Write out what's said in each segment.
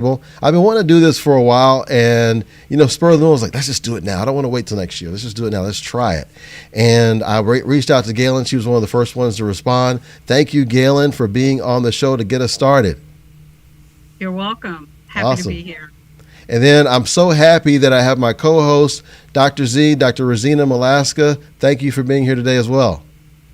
Well, I've been wanting to do this for a while, and spur of the moment was like, let's just do it now. I don't want to wait till next year. Let's just do it now. Let's try it. And I reached out to Gaylen. She was one of the first ones to respond. Thank you, Gaylen, for being on the show to get us started. You're welcome. Happy to Awesome. be here. And then I'm so happy that I have my co-host, Dr. Z, Dr. Reezena Malaska. Thank you for being here today as well.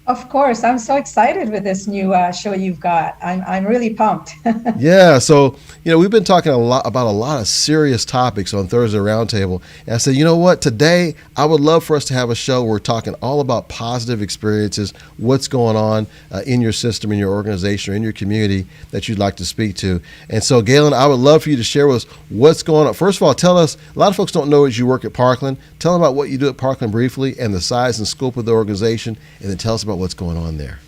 Of course, I'm so excited with this new show you've got. I'm really pumped. Yeah, so we've been talking a lot about a lot of serious topics on Thursday Roundtable, and I said, you know what? Today, I would love for us to have a show where we're talking all about positive experiences, what's going on in your system, in your organization, or in your community that you'd like to speak to. And so, Gaylen, I would love for you to share with us what's going on. First of all, tell us. A lot of folks don't know as you work at Parkland. Tell them about what you do at Parkland briefly, and the size and scope of the organization, and then tell us about what's going on there.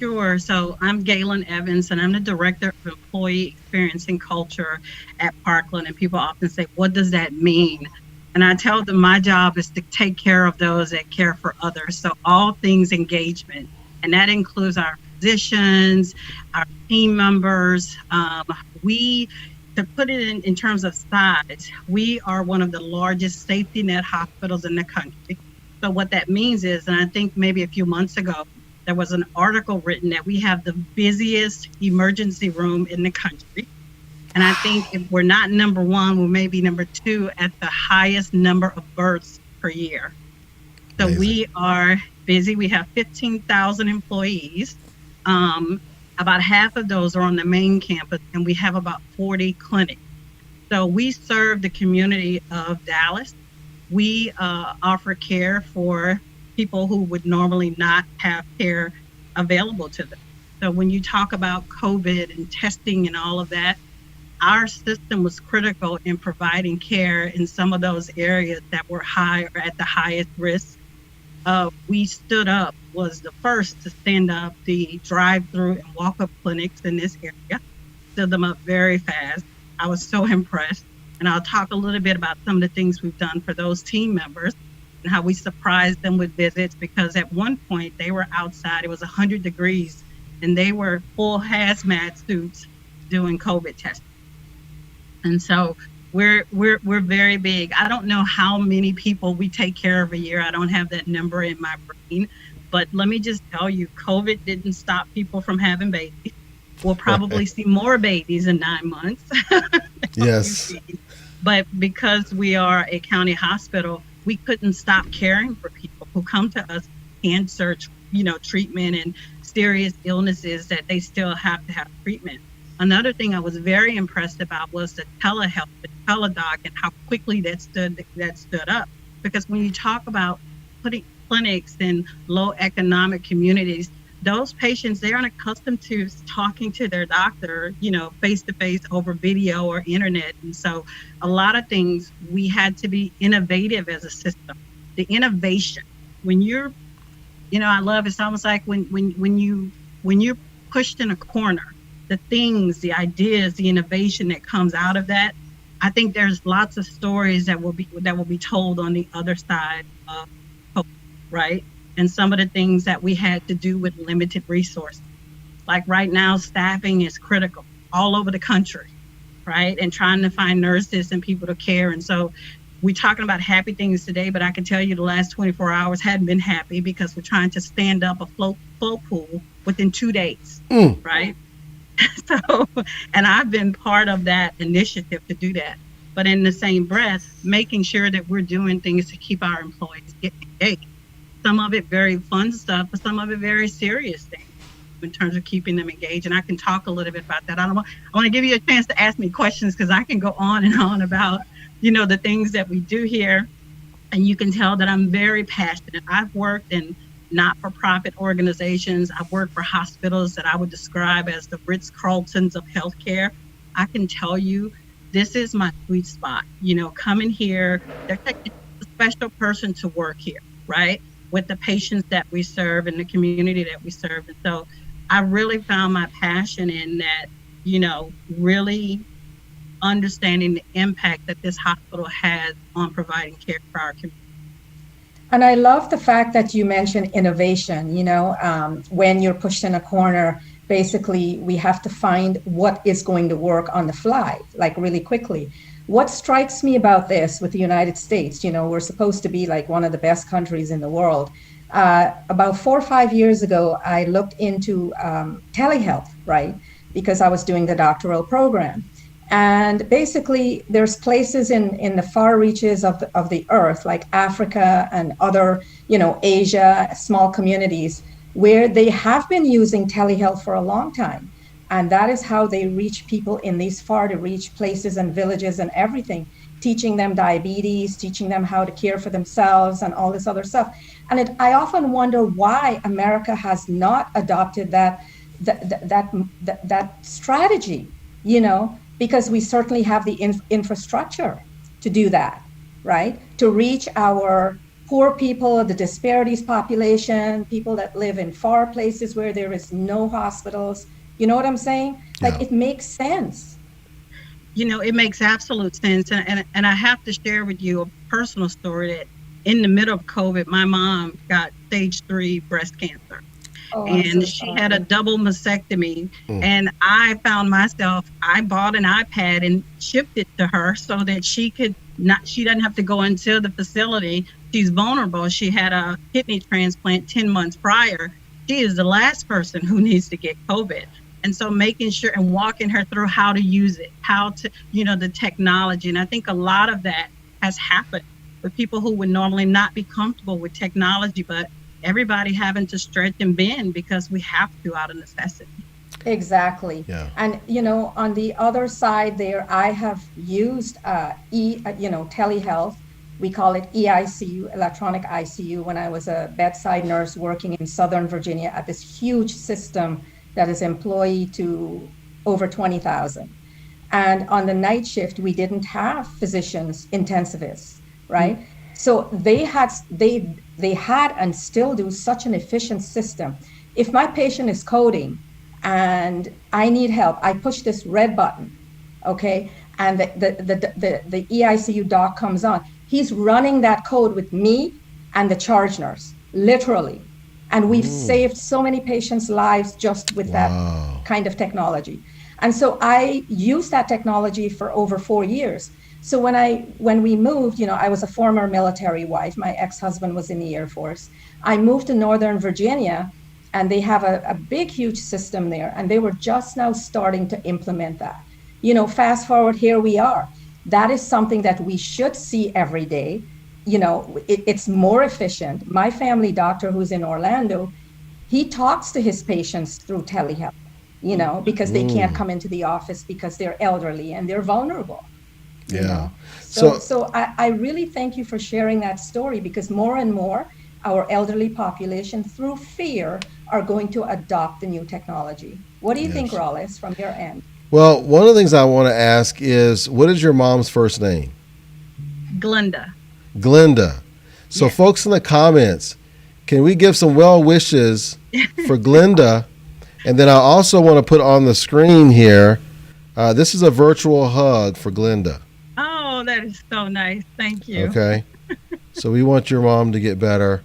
Sure. So I'm Gaylen Evans, and I'm the Director of Employee Experience and Culture at Parkland. And people often say, what does that mean? And I tell them my job is to take care of those that care for others. So all things engagement, and that includes our physicians, our team members. To put it in terms of size, we are one of the largest safety net hospitals in the country. So what that means is, and I think maybe a few months ago, there was an article written that we have the busiest emergency room in the country. And I think if we're not number one, we may be number two at the highest number of births per year. So Amazing. We are busy. We have 15,000 employees. About half of those are on the main campus, and we have about 40 clinics. So we serve the community of Dallas. We offer care for people who would normally not have care available to them. So when you talk about COVID and testing and all of that, our system was critical in providing care in some of those areas that were high or at the highest risk. We stood up, was the first to stand up the drive-through and walk-up clinics in this area, stood them up very fast. I was so impressed. And I'll talk a little bit about some of the things we've done for those team members and how we surprised them with visits, because at one point they were outside, it was 100 degrees, and they were full hazmat suits doing COVID testing. And so we're very big. I don't know how many people we take care of a year. I don't have that number in my brain, but let me just tell you, COVID didn't stop people from having babies. We'll probably see more babies in 9 months. Yes. But because we are a county hospital, we couldn't stop caring for people who come to us, cancer, treatment and serious illnesses that they still have to have treatment. Another thing I was very impressed about was the telehealth, the teledoc, and how quickly that stood up. Because when you talk about putting clinics in low economic communities, those patients, they aren't accustomed to talking to their doctor, face to face over video or internet. And so a lot of things, we had to be innovative as a system. The innovation, when you're, I love, it's almost like when you're pushed in a corner, the things, the ideas, the innovation that comes out of that, I think there's lots of stories that will be told on the other side of hope, right? And some of the things that we had to do with limited resources. Like right now, staffing is critical all over the country, right? And trying to find nurses and people to care. And so we're talking about happy things today, but I can tell you the last 24 hours hadn't been happy, because we're trying to stand up a flow pool within 2 days, right? So, and I've been part of that initiative to do that. But in the same breath, making sure that we're doing things to keep our employees getting engaged. Some of it very fun stuff, but some of it very serious things in terms of keeping them engaged. And I can talk a little bit about that. I want to give you a chance to ask me questions, because I can go on and on about, the things that we do here. And you can tell that I'm very passionate. I've worked in not-for-profit organizations. I've worked for hospitals that I would describe as the Ritz-Carltons of healthcare. I can tell you, this is my sweet spot. Coming here, they're taking a special person to work here, right? With the patients that we serve and the community that we serve. And so I really found my passion in that, really understanding the impact that this hospital has on providing care for our community. And I love the fact that you mentioned innovation, when you're pushed in a corner, basically we have to find what is going to work on the fly, like really quickly. What strikes me about this with the United States, we're supposed to be like one of the best countries in the world. About 4 or 5 years ago, I looked into telehealth, right? Because I was doing the doctoral program. And basically, there's places in the far reaches of the earth, like Africa and other, Asia, small communities, where they have been using telehealth for a long time. And that is how they reach people in these far to reach places and villages and everything, teaching them diabetes, teaching them how to care for themselves and all this other stuff. And I often wonder why America has not adopted that strategy, because we certainly have the infrastructure to do that, right? To reach our poor people, the disparities population, people that live in far places where there is no hospitals. You know what I'm saying? Like, it makes sense. It makes absolute sense. And I have to share with you a personal story that in the middle of COVID, my mom got stage 3 breast cancer. Oh, and she had a double mastectomy. And I found myself, I bought an iPad and shipped it to her so that she doesn't have to go into the facility. She's vulnerable. She had a kidney transplant 10 months prior. She is the last person who needs to get COVID. And so making sure and walking her through how to use it, how to, the technology. And I think a lot of that has happened with people who would normally not be comfortable with technology, but everybody having to stretch and bend because we have to out of necessity. Exactly. Yeah. And, on the other side there, I have used, telehealth. We call it EICU, electronic ICU, when I was a bedside nurse working in Southern Virginia at this huge system that is employee to over 20,000. And on the night shift, we didn't have physicians, intensivists, right? Mm-hmm. So they had and still do such an efficient system. If my patient is coding and I need help, I push this red button, okay? And the EICU doc comes on. He's running that code with me and the charge nurse, literally. And we've saved so many patients' lives just with that kind of technology. And so I used that technology for over 4 years. So when we moved, I was a former military wife. My ex-husband was in the Air Force. I moved to Northern Virginia, and they have a big, huge system there. And they were just now starting to implement that. Fast forward, here we are. That is something that we should see every day. It's more efficient. My family doctor, who's in Orlando, he talks to his patients through telehealth, because they can't come into the office because they're elderly and they're vulnerable. Yeah. So I really thank you for sharing that story, because more and more our elderly population, through fear, are going to adopt the new technology. What do you think, Rollis, from your end? Well, one of the things I want to ask is, what is your mom's first name? Glenda. So folks in the comments, can we give some well wishes for Glenda? And then I also want to put on the screen here, this is a virtual hug for Glenda. Oh, that is so nice. Thank you. Okay. So we want your mom to get better.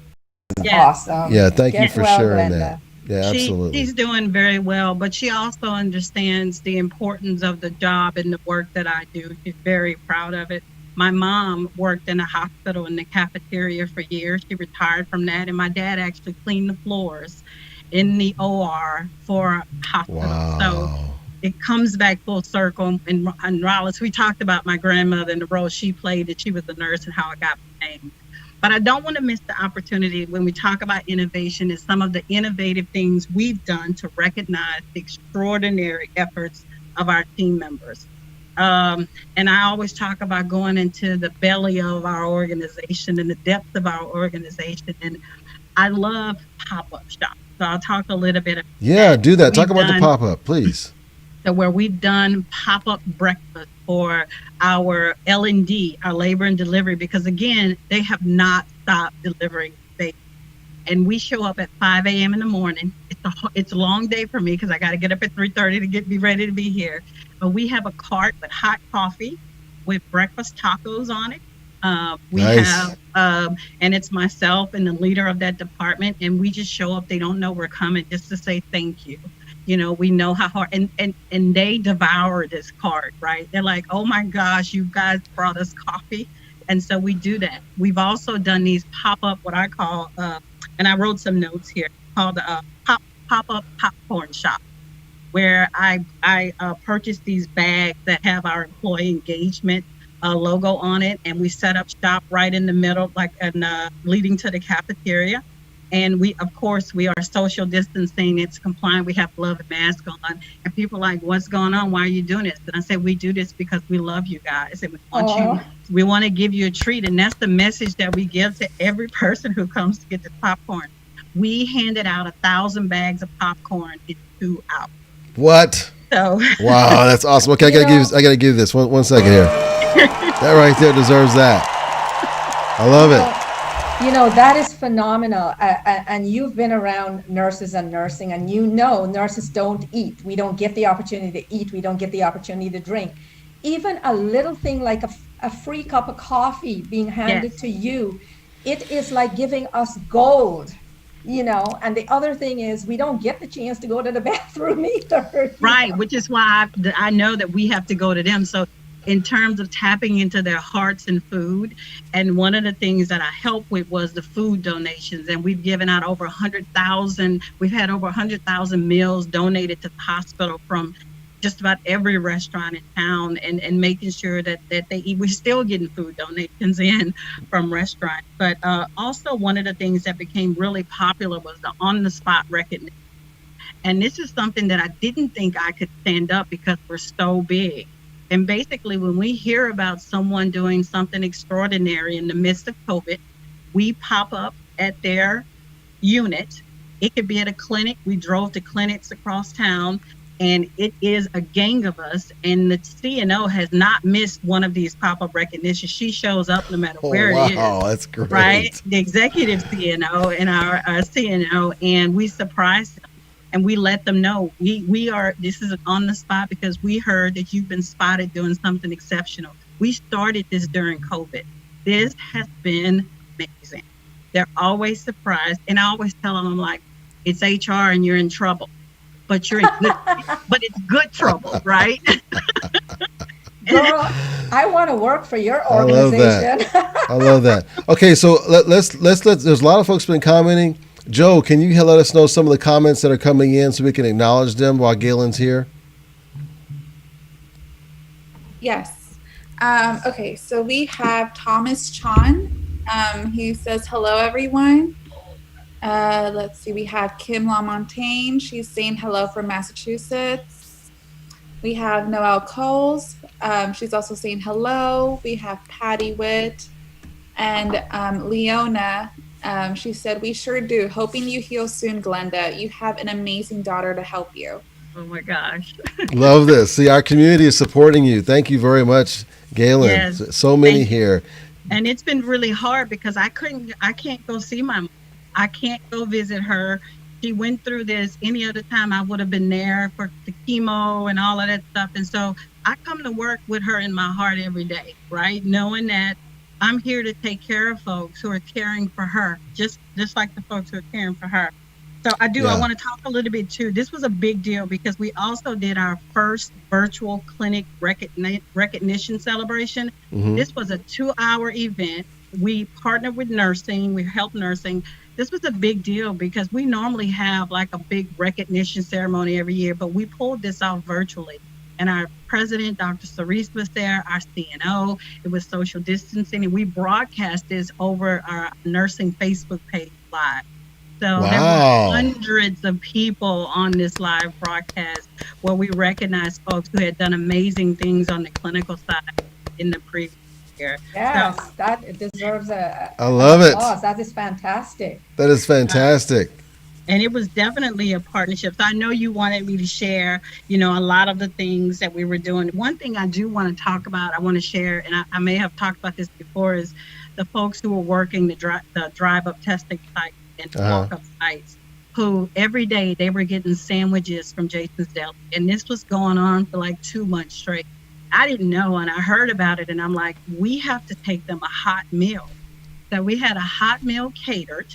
Awesome. Yeah, thank you for sharing Glenda. that. Yeah, absolutely. She's doing very well, but she also understands the importance of the job and the work that I do. She's very proud of it. My mom worked in a hospital in the cafeteria for years. She retired from that, and my dad actually cleaned the floors in the OR for a hospital. Wow. So it comes back full circle. And Rollis, we talked about my grandmother and the role she played, that she was a nurse, and how I got my name. But I don't want to miss the opportunity when we talk about innovation, is some of the innovative things we've done to recognize the extraordinary efforts of our team members. And I always talk about going into the belly of our organization and the depth of our organization. And I love pop-up shops. So I'll talk a little bit about that. Do that. Talk about the pop-up, please. So where we've done pop-up breakfast for our L&D, our labor and delivery, because again, they have not stopped delivering babies. And we show up at 5 a.m. in the morning. It's a long day for me because I got to get up at 3:30 to be ready to be here. But we have a cart with hot coffee with breakfast tacos on it. We have, and it's myself and the leader of that department, and we just show up. They don't know we're coming, just to say thank you. We know how hard, and they devour this card, right? They're like, oh my gosh, you guys brought us coffee. And so we do that. We've also done these pop-up, what I call, and I wrote some notes here, called pop-up popcorn shop, where I purchased these bags that have our employee engagement logo on it, and we set up shop right in the middle, like leading to the cafeteria. And we are social distancing. It's compliant. We have glove and mask on. And people are like, what's going on? Why are you doing this? And I said, we do this because we love you guys. And we want to give you a treat. And that's the message that we give to every person who comes to get the popcorn. We handed out 1,000 bags of popcorn in 2 hours. What? So wow, that's awesome. Okay, I gotta give this one second here. That right there deserves that. I love it. That is phenomenal. And you've been around nurses and nursing, and nurses don't eat. We don't get the opportunity to eat. We don't get the opportunity to drink. Even a little thing like a free cup of coffee being handed to you, it is like giving us gold. And the other thing is we don't get the chance to go to the bathroom either. Right, which is why I know that we have to go to them. So in terms of tapping into their hearts and food. And one of the things that I helped with was the food donations. And we've given out over 100,000. We've had over 100,000 meals donated to the hospital from just about every restaurant in town, and making sure that they eat. We're still getting food donations in from restaurants. But also one of the things that became really popular was the on-the-spot recognition. And this is something that I didn't think I could stand up because we're so big. And basically, when we hear about someone doing something extraordinary in the midst of COVID, we pop up at their unit. It could be at a clinic. We drove to clinics across town, and it is a gang of us. And the CNO has not missed one of these pop-up recognitions. She shows up no matter where it is. Wow, that's great. Right? The executive CNO and our CNO, and we surprise them. And we let them know this is on the spot because we heard that you've been spotted doing something exceptional. We started this during COVID. This has been amazing. They're always surprised. And I always tell them, I'm like, it's HR and you're in trouble, but you're in good, but it's good trouble, right? Girl, I want to work for your organization. I love that. Okay. So let's, there's a lot of folks been commenting. Joe, can you let us know some of the comments that are coming in so we can acknowledge them while Gaylen's here? Yes. Okay, so we have Thomas Chan. He says, hello, everyone. Let's see, we have Kym Ali MSN. She's saying hello from Massachusetts. We have Noelle Coles. She's also saying hello. We have Patty Witt and Leona. She said, we sure do. Hoping you heal soon, Glenda. You have an amazing daughter to help you. Oh my gosh. Love this. See, our community is supporting you. Thank you very much, Gaylen. Yes, so many here. And it's been really hard because I can't go see my mom. I can't go visit her. She went through this. Any other time I would have been there for the chemo and all of that stuff. And so I come to work with her in my heart every day, right? Knowing that I'm here to take care of folks who are caring for her, just like the folks who are caring for her. So I want to talk a little bit too. This was a big deal because we also did our first virtual clinic recognition celebration. Mm-hmm. This was a 2-hour event. We partnered with nursing. We helped nursing. This was a big deal because we normally have like a big recognition ceremony every year, but we pulled this off virtually. And our president, Dr. Cerise, was there, our CNO. It was social distancing, and we broadcast this over our nursing Facebook page live. So There were hundreds of people on this live broadcast where we recognized folks who had done amazing things on the clinical side in the previous year. Yes, so, that deserves I love it. That is fantastic. That is fantastic. And it was definitely a partnership. So I know you wanted me to share, a lot of the things that we were doing. One thing I do want to talk about, I want to share, and I may have talked about this before, is the folks who were working the drive-up testing sites and walk-up sites, who every day they were getting sandwiches from Jason's Deli. And this was going on for like 2 months straight. I didn't know, and I heard about it, and I'm like, we have to take them a hot meal. So we had a hot meal catered.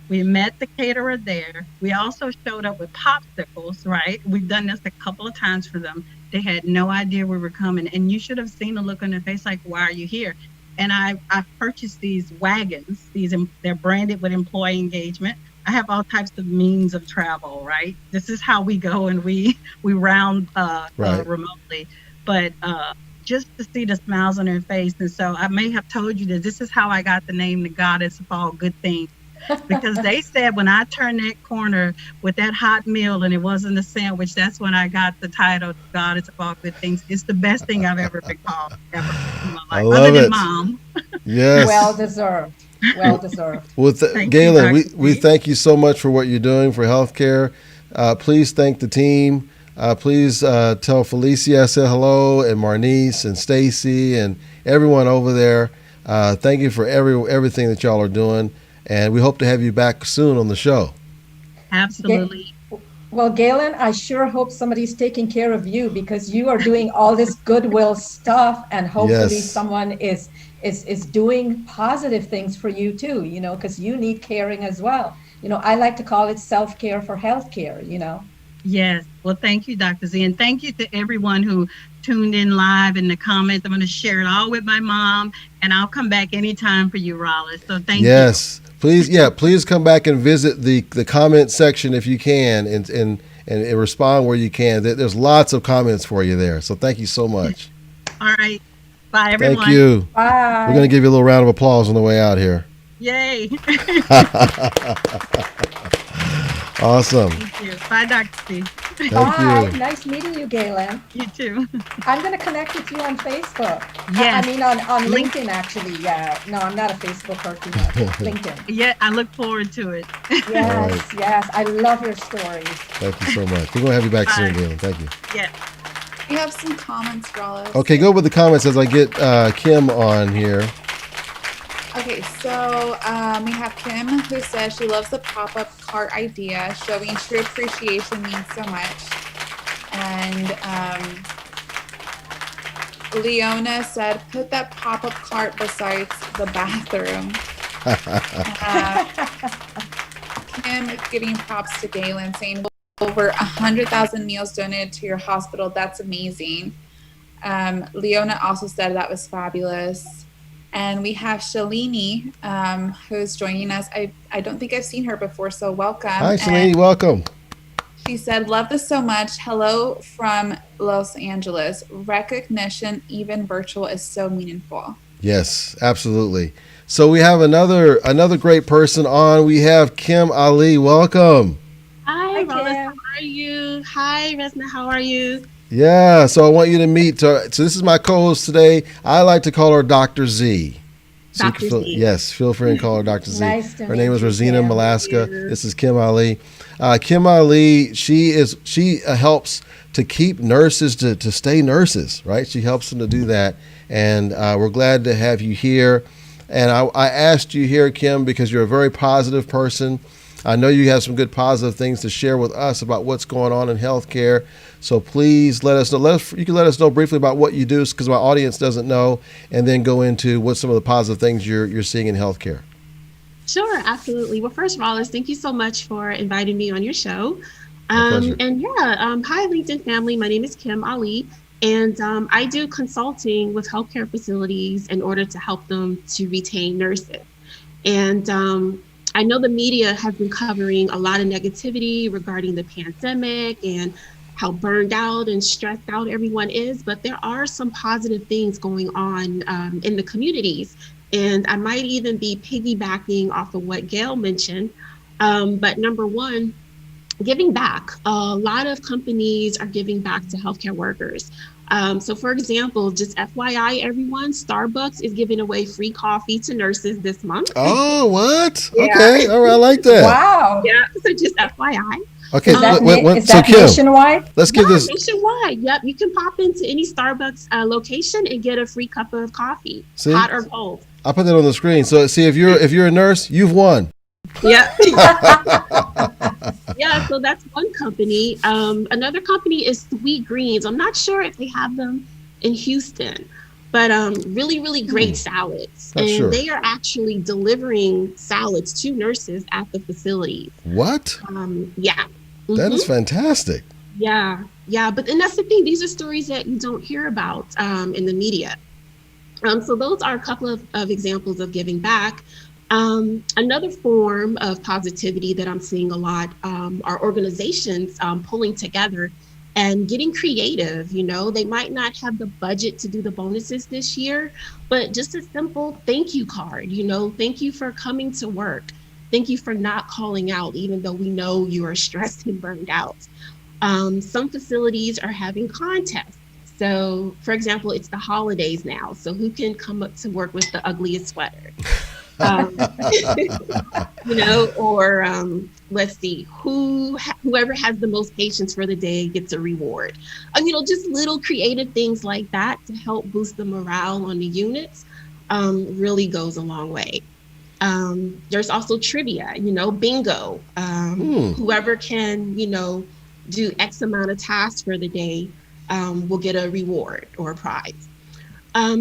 We met the caterer there. We also showed up with popsicles, right? We've done this a couple of times for them. They had no idea we were coming. And you should have seen the look on their face like, why are you here? And I purchased these wagons. They're branded with employee engagement. I have all types of means of travel, right? This is how we go and we round remotely. But just to see the smiles on their face. And so I may have told you that this is how I got the name, the Goddess of All Good Things. Because they said when I turned that corner with that hot meal and it wasn't a sandwich, that's when I got the title, Goddess of All Good Things. It's the best thing I've ever been called ever in my life. I love other than it. Mom. Yes. Well deserved. Well deserved. Well, Gaylen, we thank you so much for what you're doing for healthcare. Please thank the team. Please tell Felicia I said hello, and Marnice and Stacy and everyone over there. Thank you for everything that y'all are doing. And we hope to have you back soon on the show. Absolutely. Well, Gaylen, I sure hope somebody's taking care of you because you are doing all this goodwill stuff, and hopefully someone is doing positive things for you too, you know, because you need caring as well. You know, I like to call it self-care for healthcare, you know. Yes. Well, thank you, Dr. Z. And thank you to everyone who tuned in live in the comments. I'm going to share it all with my mom, and I'll come back anytime for you, Rollis. So thank you. Yes. Please come back and visit the comment section if you can and respond where you can. There's lots of comments for you there. So thank you so much. All right. Bye, everyone. Thank you. Bye. We're going to give you a little round of applause on the way out here. Yay. Awesome. Thank you. Bye, Dr. C. Bye. you. Nice meeting you, Gaylen. You too. I'm going to connect with you on Facebook. Yes. I mean, on LinkedIn, actually. Yeah. No, I'm not a Facebook person. LinkedIn. Yeah, I look forward to it. Yes, Right. yes. I love your stories. Thank you so much. We're going to have you back soon, Bye. Gaylen. Thank you. Yes. We have some comments, Rollis. Okay, go with the comments as I get Kym on here. Okay, so we have Kym who says she loves the pop-up cart idea. Showing true appreciation means so much. And Leona said, put that pop-up cart besides the bathroom. Kym is giving props to Gaylen, saying over 100,000 meals donated to your hospital. That's amazing. Leona also said that was fabulous. And we have Shalini, who's joining us. I don't think I've seen her before, so welcome. Hi, Shalini. Welcome. She said, love this so much. Hello from Los Angeles. Recognition, even virtual, is so meaningful. Yes, absolutely. So we have another great person on. We have Kym Ali. Welcome. Hi, Hi, Rollis. Kym. How are you? Hi, Reezena. How are you? Yeah, so I want you to meet. So this is my co-host today. I like to call her Dr. Z. So you can Dr. Z. Yes, feel free and call her Dr. Z. Nice to Her name is meet you, Reezena Kym. Malaska. This is Kym Ali. Kym Ali, she helps to keep nurses to stay nurses, right? She helps them to do that, and we're glad to have you here. And I asked you here, Kym, because you're a very positive person. I know you have some good positive things to share with us about what's going on in healthcare. So please let us know. You can let us know briefly about what you do, because my audience doesn't know, and then go into what some of the positive things you're seeing in healthcare. Sure, absolutely. Well, first, Rollis, thank you so much for inviting me on your show. My pleasure. And hi, LinkedIn family. My name is Kym Ali, and I do consulting with healthcare facilities in order to help them to retain nurses. And I know the media has been covering a lot of negativity regarding the pandemic and how burned out and stressed out everyone is, but there are some positive things going on in the communities. And I might even be piggybacking off of what Gail mentioned. But number one, giving back. A lot of companies are giving back to healthcare workers. So for example, just FYI, everyone, Starbucks is giving away free coffee to nurses this month. Oh, what? Yeah. Okay, all right, I like that. Wow. Yeah, so just FYI. Okay, Is that, is so that Kym, nationwide? let's give this. Nationwide. Yep, you can pop into any Starbucks location and get a free cup of coffee, See? hot or cold. I'll put that on the screen. So see, if you're a nurse, you've won. Yeah. Yeah, so that's one company. Another company is Sweet Greens. I'm not sure if they have them in Houston. but really, really great salads. Not and sure. They are actually delivering salads to nurses at the facilities. What? Yeah. That is fantastic. Yeah. But then that's the thing. These are stories that you don't hear about in the media. So those are a couple of examples of giving back. Another form of positivity that I'm seeing a lot are organizations pulling together and getting creative. They might not have the budget to do the bonuses this year, but just a simple thank you card. Thank you for coming to work. Thank you for not calling out, even though we know you are stressed and burned out. Some facilities are having contests. So, for example, it's the holidays now. So who can come up to work with the ugliest sweater? Or let's see, whoever has the most patience for the day gets a reward. Just little creative things like that to help boost the morale on the units really goes a long way. There's also trivia, bingo. Whoever can, do X amount of tasks for the day will get a reward or a prize.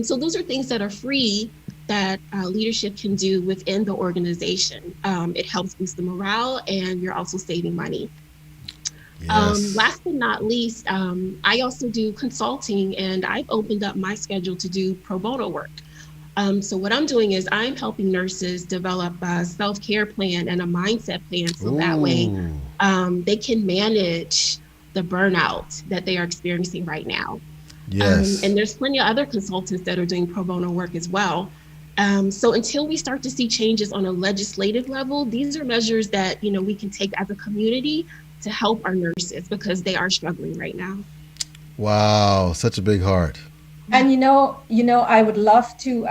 So those are things that are free that leadership can do within the organization. It helps boost the morale, and you're also saving money. Yes. Last but not least, I also do consulting, and I've opened up my schedule to do pro bono work. So what I'm doing is I'm helping nurses develop a self-care plan and a mindset plan, so that way they can manage the burnout that they are experiencing right now. Yes. And there's plenty of other consultants that are doing pro bono work as well. So until we start to see changes on a legislative level, these are measures that, we can take as a community to help our nurses, because they are struggling right now. Wow, such a big heart. And I would love to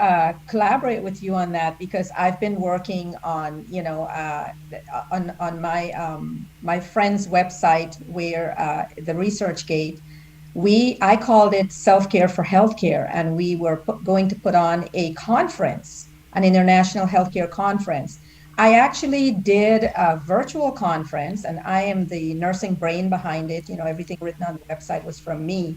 collaborate with you on that, because I've been working on, on my friend's website, where the ResearchGate, I called it Self-Care for Healthcare, and we were going to put on a conference, an international healthcare conference. I actually did a virtual conference, and I am the nursing brain behind it. Everything written on the website was from me.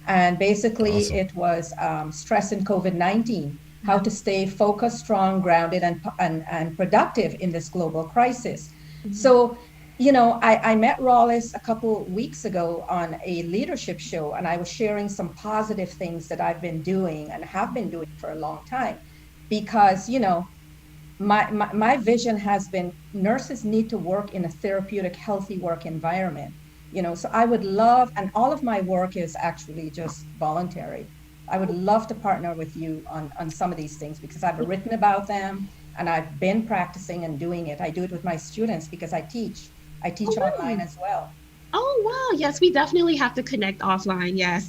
And basically, awesome. It was stress in COVID-19, how to stay focused, strong, grounded, and productive in this global crisis. Mm-hmm. So, I met Rollis a couple weeks ago on a leadership show, and I was sharing some positive things that I've been doing and have been doing for a long time. Because, my vision has been nurses need to work in a therapeutic, healthy work environment. So I would love, and all of my work is actually just voluntary. I would love to partner with you on some of these things, because I've written about them and I've been practicing and doing it. I do it with my students because I teach online as well. Oh, wow. Yes, we definitely have to connect offline. Yes.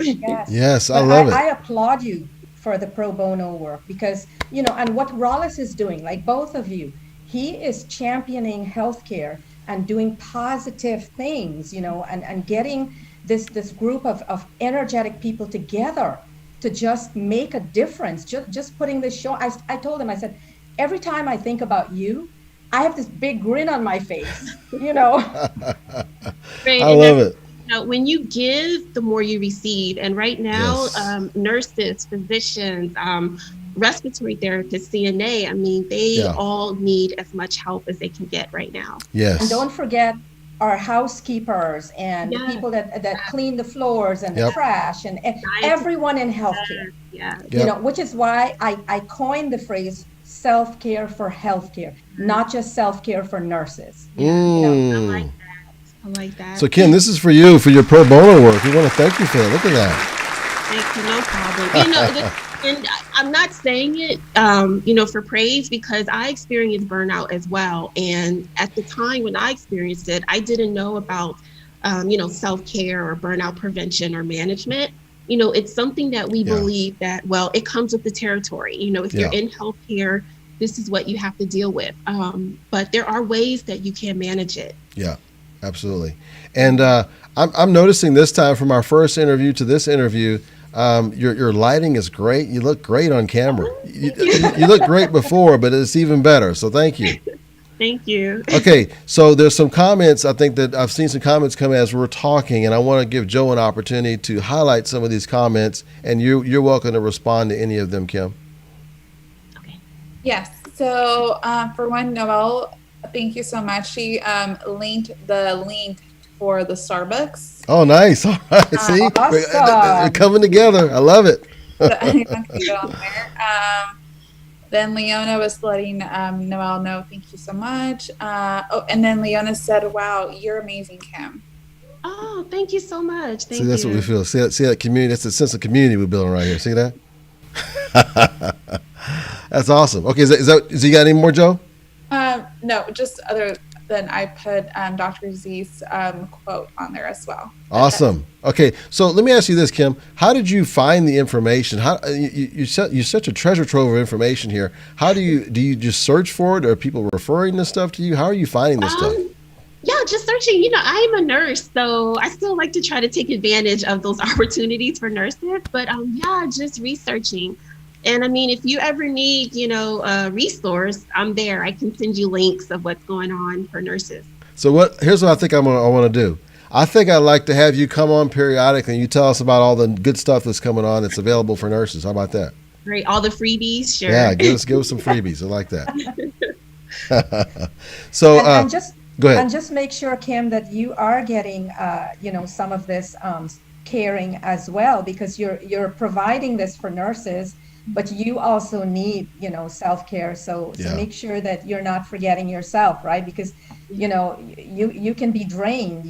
Yes, I love it. I applaud you for the pro bono work, because, and what Rollis is doing, like both of you, he is championing healthcare and doing positive things, and getting this group of energetic people together to just make a difference, just putting this show. I told him, I said, every time I think about you, I have this big grin on my face, Great. I love it. When you give, the more you receive. And right now, yes. Nurses, physicians, respiratory therapists, CNA, they all need as much help as they can get right now. Yes. And don't forget our housekeepers and the people that clean the floors and the trash, and everyone in healthcare. Which is why I coined the phrase self-care for healthcare, not just self-care for nurses. I like that. So Kym, this is for you, for your pro bono work. We want to thank you for that. Look at that. Thank you, no problem. And I'm not saying it, for praise, because I experienced burnout as well. And at the time when I experienced it, I didn't know about, self-care or burnout prevention or management. It's something that we believe that, it comes with the territory. If you're in healthcare, this is what you have to deal with. But there are ways that you can manage it. Yeah, absolutely. And I'm noticing this time, from our first interview to this interview, your lighting is great. You look great on camera. You looked great before, but it's even better. So thank you. Thank you. Okay, so there's some comments. I think that I've seen some comments come as we're talking, and I want to give Joe an opportunity to highlight some of these comments, and you're welcome to respond to any of them, Kym. Okay. Yes. So for one, Noelle, thank you so much. She linked the link for the Starbucks. Oh, nice. All right. See, we're coming together. I love it. So anyone can get on there. Then Leona was letting Noelle know, thank you so much. And then Leona said, wow, you're amazing, Kym. Oh, thank you so much. Thank See, that's you. what we feel. See that community? That's the sense of community we're building right here. See that? That's awesome. Okay, is you got any more, Joe? No, just other than I put Dr. Z's quote on there as well. Awesome. Okay, so let me ask you this, Kym. How did you find the information? How you're such a treasure trove of information here. How do you just search for it, or are people referring this stuff to you? How are you finding this stuff? Yeah, just searching. I'm a nurse, so I still like to try to take advantage of those opportunities for nurses. But just researching. And I mean, if you ever need, a resource, I'm there. I can send you links of what's going on for nurses. So here's what I think I want to do. I think I'd like to have you come on periodically and you tell us about all the good stuff that's coming on that's available for nurses. How about that? Great. All the freebies. Sure. Yeah. Give us some freebies. I like that. So and just go ahead. And just make sure, Kym, that you are getting, some of this caring as well, because you're providing this for nurses. But you also need, self-care. So make sure that you're not forgetting yourself, right? Because, you can be drained,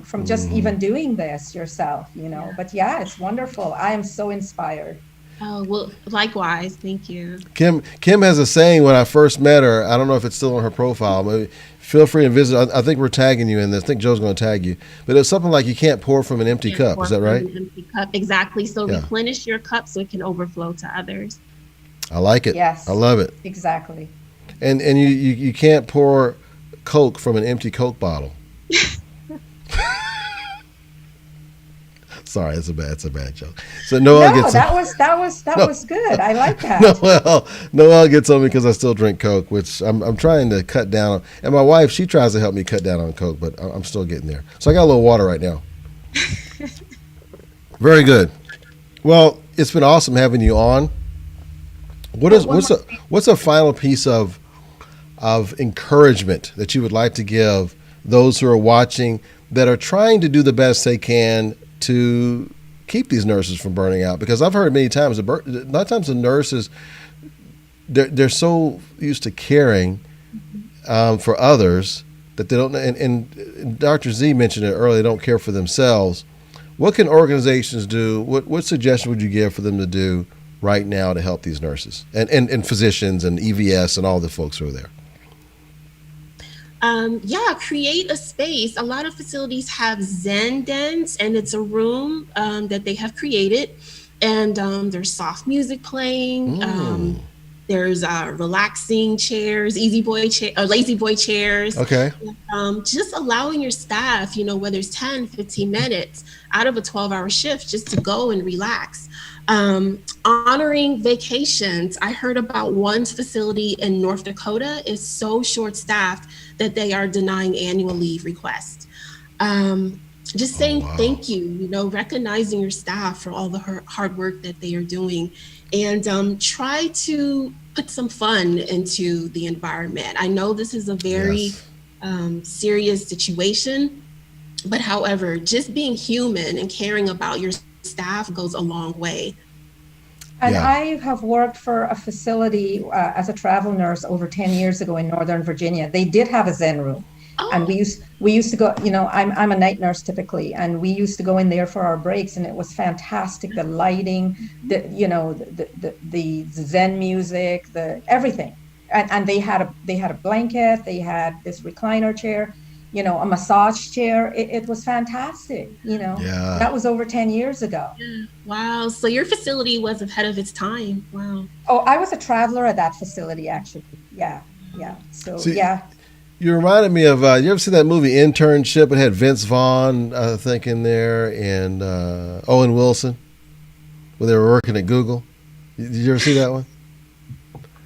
from just even doing this yourself, But yeah, it's wonderful. I am so inspired. Oh, well, likewise. Thank you. Kym has a saying when I first met her. I don't know if it's still on her profile. Maybe feel free to visit. I think we're tagging you in this. I think Joe's going to tag you. But it's something like you can't pour from an empty cup. Is that right? An empty cup. Exactly. So replenish your cup so it can overflow to others. I like it. Yes. I love it. Exactly. And you can't pour Coke from an empty Coke bottle. Sorry, that's a bad joke. So Noelle gets that was good. I like that. Noelle gets on me because I still drink Coke, which I'm trying to cut down on. And my wife, she tries to help me cut down on Coke, but I'm still getting there. So I got a little water right now. Very good. Well, it's been awesome having you on. What's a final piece of encouragement that you would like to give those who are watching that are trying to do the best they can to keep these nurses from burning out? Because I've heard many times, a lot of times the nurses, they're so used to caring for others that they don't, and Dr. Z mentioned it earlier, they don't care for themselves. What can organizations do? What suggestion would you give for them to do right now to help these nurses and physicians and EVS and all the folks who are there? Create a space. A lot of facilities have Zen dens, and it's a room that they have created, and there's soft music playing. There's relaxing chairs, lazy boy chairs. Okay. Just allowing your staff, whether it's 10, 15 minutes out of a 12-hour shift, just to go and relax. Honoring vacations. I heard about one facility in North Dakota is so short-staffed that they are denying annual leave requests. Just saying thank you, recognizing your staff for all the hard work that they are doing, and try to put some fun into the environment. I know this is a very serious situation, but however, just being human and caring about your staff goes a long way. And I have worked for a facility as a travel nurse over 10 years ago in Northern Virginia. They did have a Zen room. And we used to go, I'm a night nurse typically, and we used to go in there for our breaks, and it was fantastic. The lighting, the Zen music, everything. And they had a blanket, they had this recliner chair, a massage chair. It was fantastic, That was over 10 years ago. Yeah. Wow. So your facility was ahead of its time. Wow. Oh, I was a traveler at that facility, actually. Yeah. So, You reminded me of, you ever see that movie Internship? It had Vince Vaughn, I think, in there, and Owen Wilson, when they were working at Google. Did you ever see that one?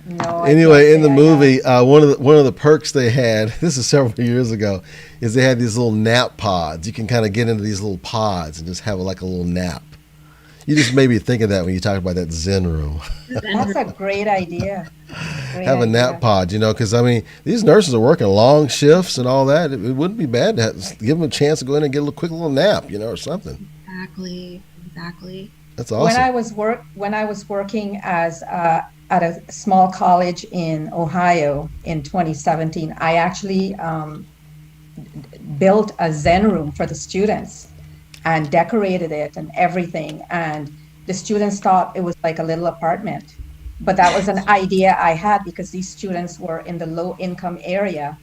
No. Anyway, in the movie, one of the perks they had, this is several years ago, is they had these little nap pods. You can kind of get into these little pods and just have like a little nap. You just made me think of that when you talked about that Zen room. That's a great idea. Have a nap pod, because I mean, these nurses are working long shifts and all that. It wouldn't be bad to give them a chance to go in and get a quick little nap, or something. Exactly. That's awesome. When I was working as at a small college in Ohio in 2017, I actually built a Zen room for the students and decorated it and everything. And the students thought it was like a little apartment. But that was an idea I had because these students were in the low income area.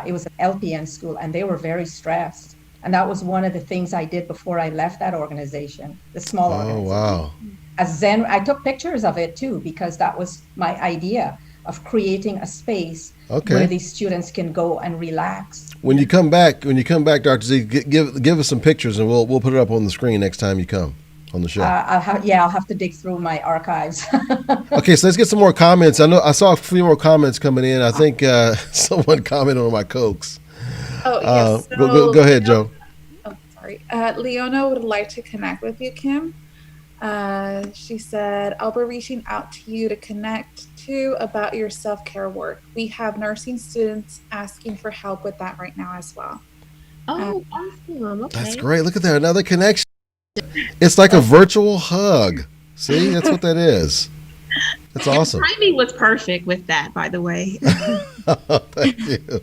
It was an LPN school and they were very stressed. And that was one of the things I did before I left that organization, the small organization. Oh, wow. I took pictures of it too, because that was my idea of creating a space where these students can go and relax. When you come back, Dr. Z, give us some pictures and we'll put it up on the screen next time you come on the show. I'll have to dig through my archives. Okay, so let's get some more comments. I saw a few more comments coming in. I think someone commented on my Cokes. Oh, yes. Go ahead, Joe. Oh, sorry. Leona would like to connect with you, Kim. She said, I'll be reaching out to you to connect to about your self-care work. We have nursing students asking for help with that right now as well. Oh, awesome. Okay. That's great. Look at that. Another connection. It's like a virtual hug. See, that's what that is. That's awesome. Your timing was perfect with that, by the way. Thank you.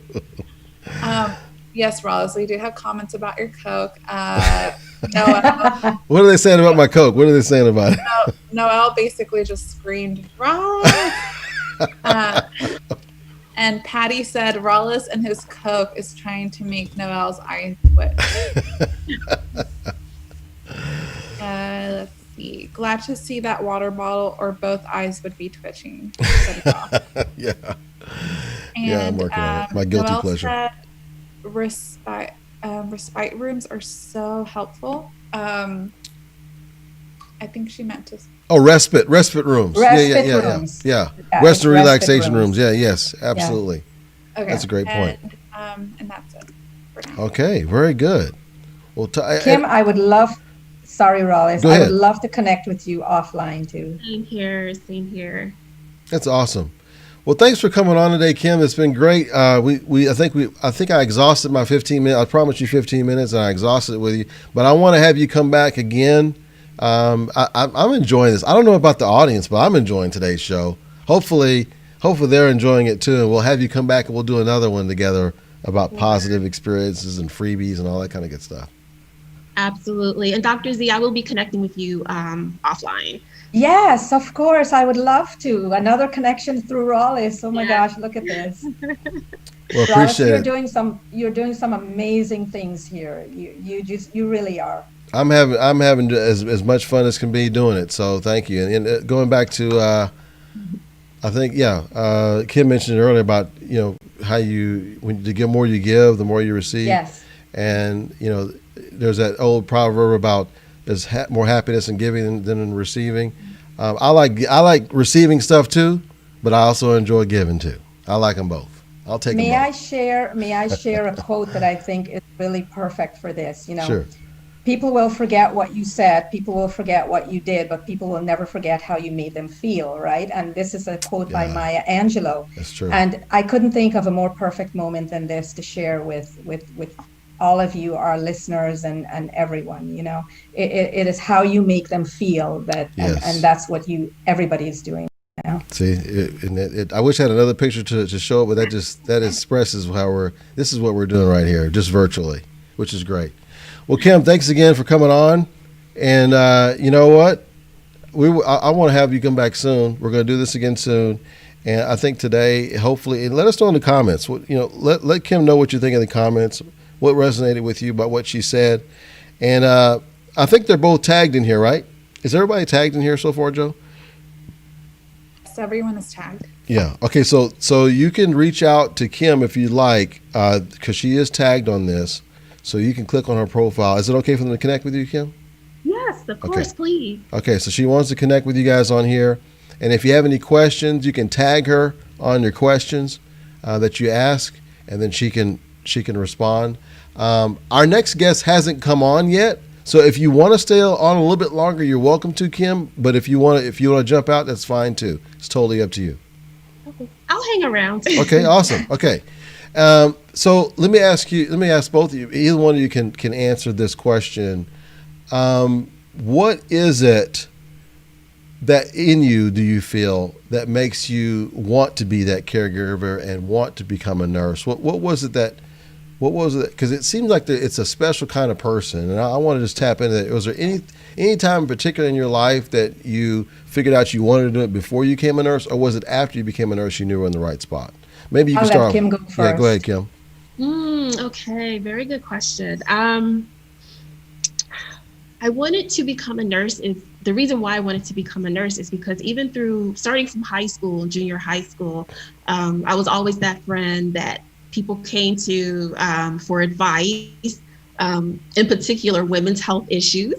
Yes, Rollis, we do have comments about your Coke. Noel. What are they saying about my Coke? What are they saying about it? Noel basically just screamed, Rollis. And Patty said, Rollis and his Coke is trying to make Noel's eyes twitch. Let's see. Glad to see that water bottle or both eyes would be twitching. Yeah. And, I'm working on it. My guilty Noel pleasure. Said, respite rooms are so helpful. I think she meant to. Oh, respite rooms. Rooms. Yeah. Rest and relaxation rooms. Yeah. Yes. Absolutely. Okay. That's a great point. And that's it for now. Okay. Very good. Well, Kim, I would love. Sorry, Rollis. Go ahead. I would love to connect with you offline too. Same here. That's awesome. Well, thanks for coming on today, Kim. It's been great. I think I exhausted my 15 minutes. I promised you 15 minutes, and I exhausted it with you. But I want to have you come back again. I'm enjoying this. I don't know about the audience, but I'm enjoying today's show. Hopefully they're enjoying it too. And we'll have you come back, and we'll do another one together about positive experiences and freebies and all that kind of good stuff. Absolutely. And Dr. Z, I will be connecting with you offline. Yes, of course. I would love to. Another connection through Rollis. Oh my gosh, look at this. Well, Rollis, appreciate it. You're doing some amazing things here. You really are. I'm having as much fun as can be doing it. So thank you. And going back to I think Kim mentioned earlier about how when you give more you give, the more you receive. Yes. And there's that old proverb about there's more happiness in giving than in receiving. I like receiving stuff too, but I also enjoy giving too. I like them both. I'll take them both. May I share a quote that I think is really perfect for this? Sure. People will forget what you said, people will forget what you did, but people will never forget how you made them feel, right? And this is a quote by Maya Angelou. That's true. And I couldn't think of a more perfect moment than this to share with all of you, our listeners, and everyone. It is how you make them feel that, and that's what everybody is doing now. See, I wish I had another picture to show it, but that expresses this is what we're doing right here, just virtually, which is great. Well, Kim, thanks again for coming on, and you know what? I want to have you come back soon. We're going to do this again soon. And I think today, hopefully, and let us know in the comments. Let Kim know what you think in the comments. What resonated with you about what she said. And I think they're both tagged in here, right? Is everybody tagged in here so far, Joe? Yes, everyone is tagged. Yeah. Okay, so you can reach out to Kim if you like, because she is tagged on this. So you can click on her profile. Is it okay for them to connect with you, Kim? Yes, of course, please. Okay, so she wants to connect with you guys on here. And if you have any questions, you can tag her on your questions that you ask, and then she can respond. Our next guest hasn't come on yet, so if you want to stay on a little bit longer, you're welcome to, Kym. But if you want to jump out, that's fine too. It's totally up to you. Okay. I'll hang around. Okay, awesome. Okay. So let me ask both of you, either one of you can answer this question. What is it that in you do you feel that makes you want to be that caregiver and want to become a nurse? What was it? Because it seems like it's a special kind of person, and I want to just tap into that. Was there any time in particular in your life that you figured out you wanted to do it before you became a nurse, or was it after you became a nurse you knew you were in the right spot? Maybe you can start. Let Kym go first. Yeah, go ahead, Kym. Okay, very good question. I wanted to become a nurse. The reason why I wanted to become a nurse is because even through starting from high school, junior high school, I was always that friend that people came to for advice, in particular women's health issues.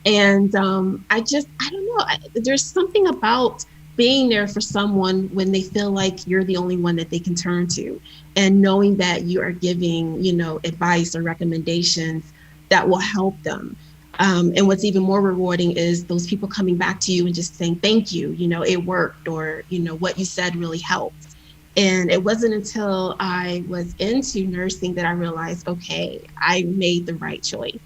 And I don't know, there's something about being there for someone when they feel like you're the only one that they can turn to, and knowing that you are giving, advice or recommendations that will help them. And what's even more rewarding is those people coming back to you and just saying, thank you, it worked, or, what you said really helped. And it wasn't until I was into nursing that I realized, okay, I made the right choice.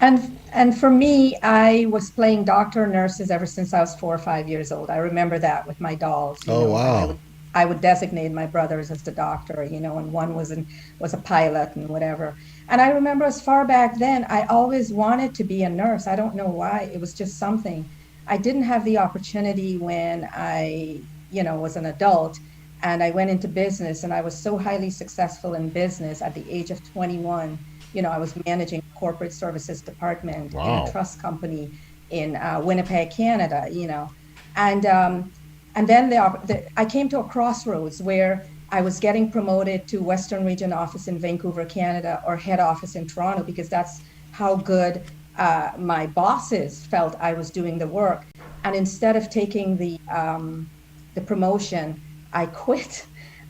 And for me, I was playing doctor and nurses ever since I was 4 or 5 years old. I remember that with my dolls. Wow. I would designate my brothers as the doctor, and one was a pilot and whatever. And I remember as far back then, I always wanted to be a nurse. I don't know why. It was just something. I didn't have the opportunity when I, was an adult, and I went into business, and I was so highly successful in business at the age of 21. I was managing a corporate services department in a trust company in Winnipeg, Canada, and then I came to a crossroads where I was getting promoted to Western Region office in Vancouver, Canada, or head office in Toronto, because that's how good my bosses felt I was doing the work. And instead of taking the promotion, I quit.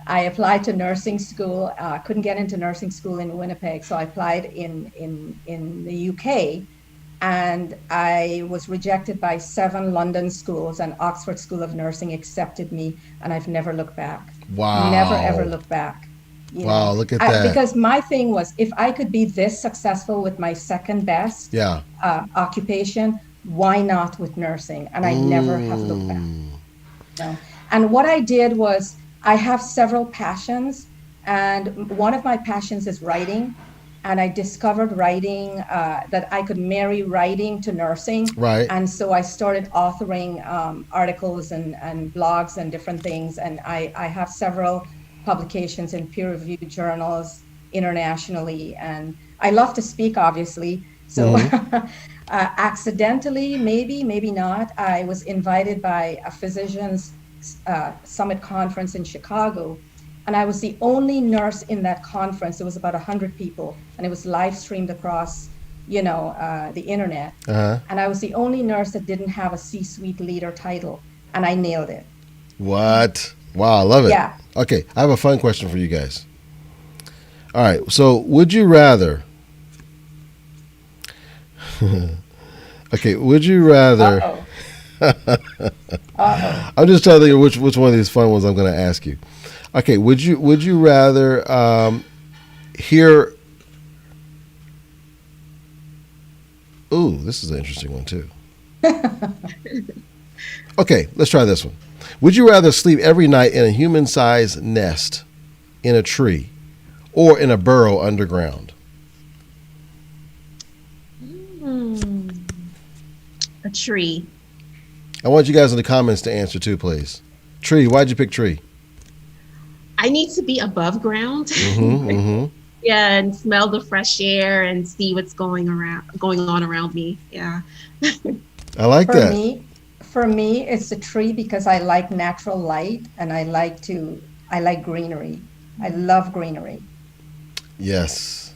I applied to nursing school, couldn't get into nursing school in Winnipeg, so I applied in the UK, and I was rejected by 7 London schools, and Oxford School of Nursing accepted me, and I've never looked back. Wow. Never, ever looked back. Wow, look at that. Because my thing was, if I could be this successful with my second best occupation, why not with nursing? And I never have looked back. And what I did was, I have several passions, and one of my passions is writing. And I discovered writing, that I could marry writing to nursing. Right. And so I started authoring articles and blogs and different things. And I have several publications in peer-reviewed journals internationally. And I love to speak, obviously. So accidentally, maybe not, I was invited by a physician's summit conference in Chicago. And I was the only nurse in that conference. There was about 100 people, and it was live streamed across, the internet. And I was the only nurse that didn't have a C-suite leader title, and I nailed it. What? Wow, I love it. Yeah. Okay, I have a fun question for you guys. All right, so would you rather? Okay, would you rather? I'm just trying to think of which one of these fun ones I'm going to ask you. Okay, would you rather hear? Ooh, this is an interesting one too. Okay, let's try this one. Would you rather sleep every night in a human-sized nest in a tree, or in a burrow underground? A tree. I want you guys in the comments to answer too, please. Tree. Why'd you pick tree? I need to be above ground. Yeah, and smell the fresh air and see what's going on around me. Yeah. I like that. For me, it's a tree because I like natural light, and I like greenery. I love greenery. Yes.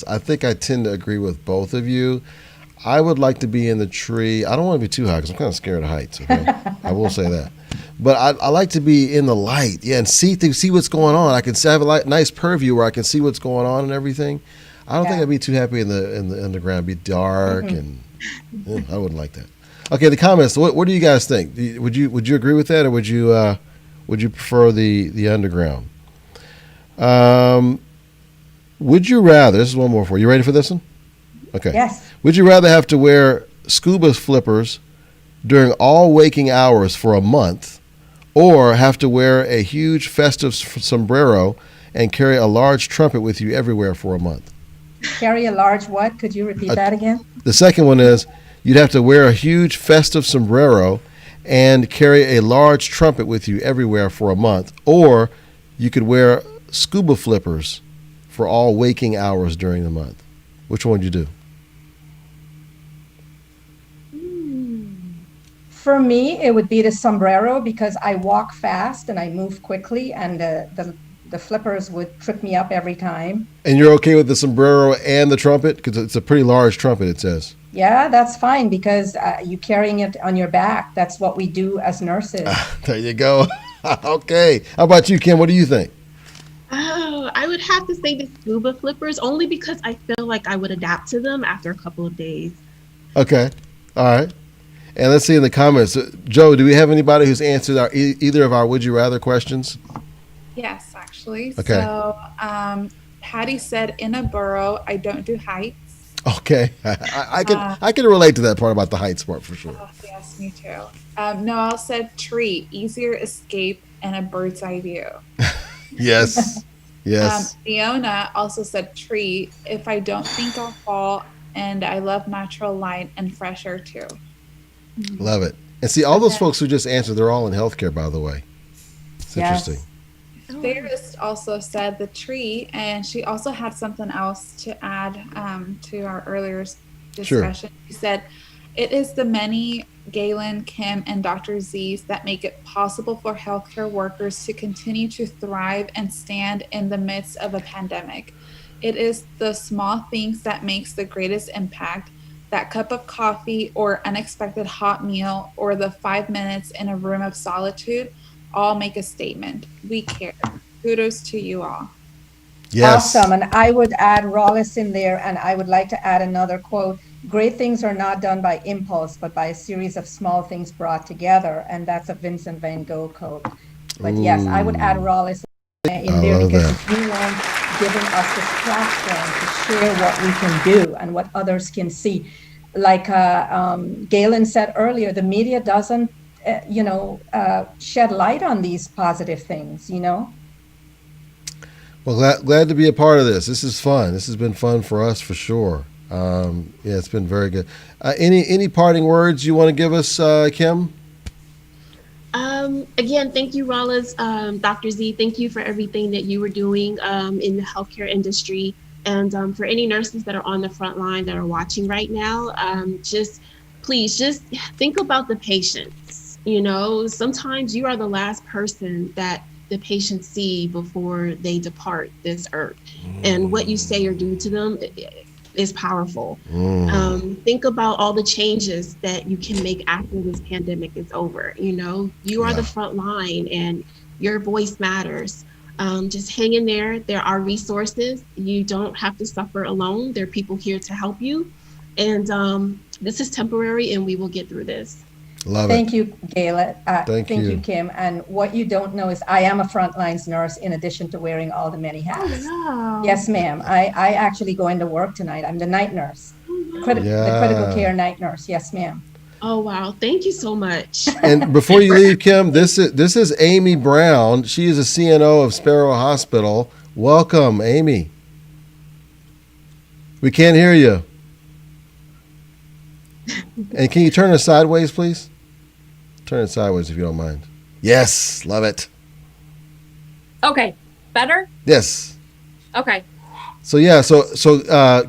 I think I tend to agree with both of you. I would like to be in the tree. I don't want to be too high because I'm kind of scared of heights. Okay? I will say that. But I like to be in the light, and see what's going on. I can have a nice purview where I can see what's going on and everything. I don't think I'd be too happy in the underground. It'd be dark, and I wouldn't like that. Okay, the comments. What do you guys think? Would you agree with that, or would you prefer the underground? Would you rather? This is one more for you. You ready for this one? Okay. Yes. Would you rather have to wear scuba flippers during all waking hours for a month, or have to wear a huge festive sombrero and carry a large trumpet with you everywhere for a month? Carry a large what? Could you repeat that again? The second one is you'd have to wear a huge festive sombrero and carry a large trumpet with you everywhere for a month, or you could wear scuba flippers for all waking hours during the month. Which one would you do? For me, it would be the sombrero because I walk fast and I move quickly, and the flippers would trip me up every time. And you're okay with the sombrero and the trumpet? Because it's a pretty large trumpet, it says. Yeah, that's fine because you're carrying it on your back. That's what we do as nurses. There you go. Okay. How about you, Kim? What do you think? Oh, I would have to say the scuba flippers, only because I feel like I would adapt to them after a couple of days. Okay. All right. And let's see in the comments. Joe, do we have anybody who's answered either of our Would You Rather questions? Yes, actually. Okay. So Patty said, in a burrow, I don't do heights. Okay. I can relate to that part about the heights part for sure. Oh, yes, me too. Noel said tree, easier escape and a bird's eye view. Yes. Yes. Leona also said tree, if I don't think I'll fall, and I love natural light and fresh air too. Love it. And see, all those folks who just answered, they're all in healthcare, by the way. It's interesting. Therapist also said the tree, and she also had something else to add to our earlier discussion. Sure. She said, it is the many Gaylen, Kym, and Dr. Z's that make it possible for healthcare workers to continue to thrive and stand in the midst of a pandemic. It is the small things that makes the greatest impact. That cup of coffee or unexpected hot meal or the 5 minutes in a room of solitude all make a statement. We care. Kudos to you all. Yes. Awesome. And I would add Rollis in there, and I would like to add another quote. Great things are not done by impulse, but by a series of small things brought together. And that's a Vincent van Gogh quote. But yes, I would add Rollis in there because if you weren't giving us this platform to share what we can do and what others can see. Like Gaylen said earlier, the media doesn't, shed light on these positive things, Well, glad to be a part of this. This is fun. This has been fun for us for sure. It's been very good. Any parting words you want to give us, Kim? Again, thank you, Rollis, Dr. Z. Thank you for everything that you were doing in the healthcare industry. And for any nurses that are on the front line that are watching right now, please think about the patients. Sometimes you are the last person that the patients see before they depart this earth. And what you say or do to them is powerful. Think about all the changes that you can make after this pandemic is over. You are the front line and your voice matters. Just hang in there. There are resources. You don't have to suffer alone. There are people here to help you. And this is temporary and we will get through this. Love Thank you, Gaylen. Thank you, Kim. And what you don't know is I am a frontlines nurse in addition to wearing all the many hats. Oh, Yes, ma'am. I actually go into work tonight. I'm the night nurse, the critical care night nurse. Yes, ma'am. Oh, wow. Thank you so much. And before you leave, Kim, this is Amy Brown. She is a CNO of Sparrow Hospital. Welcome, Amy. We can't hear you. And can you turn it sideways, please? Turn it sideways if you don't mind. Yes, love it. Okay, better? Yes. Okay. So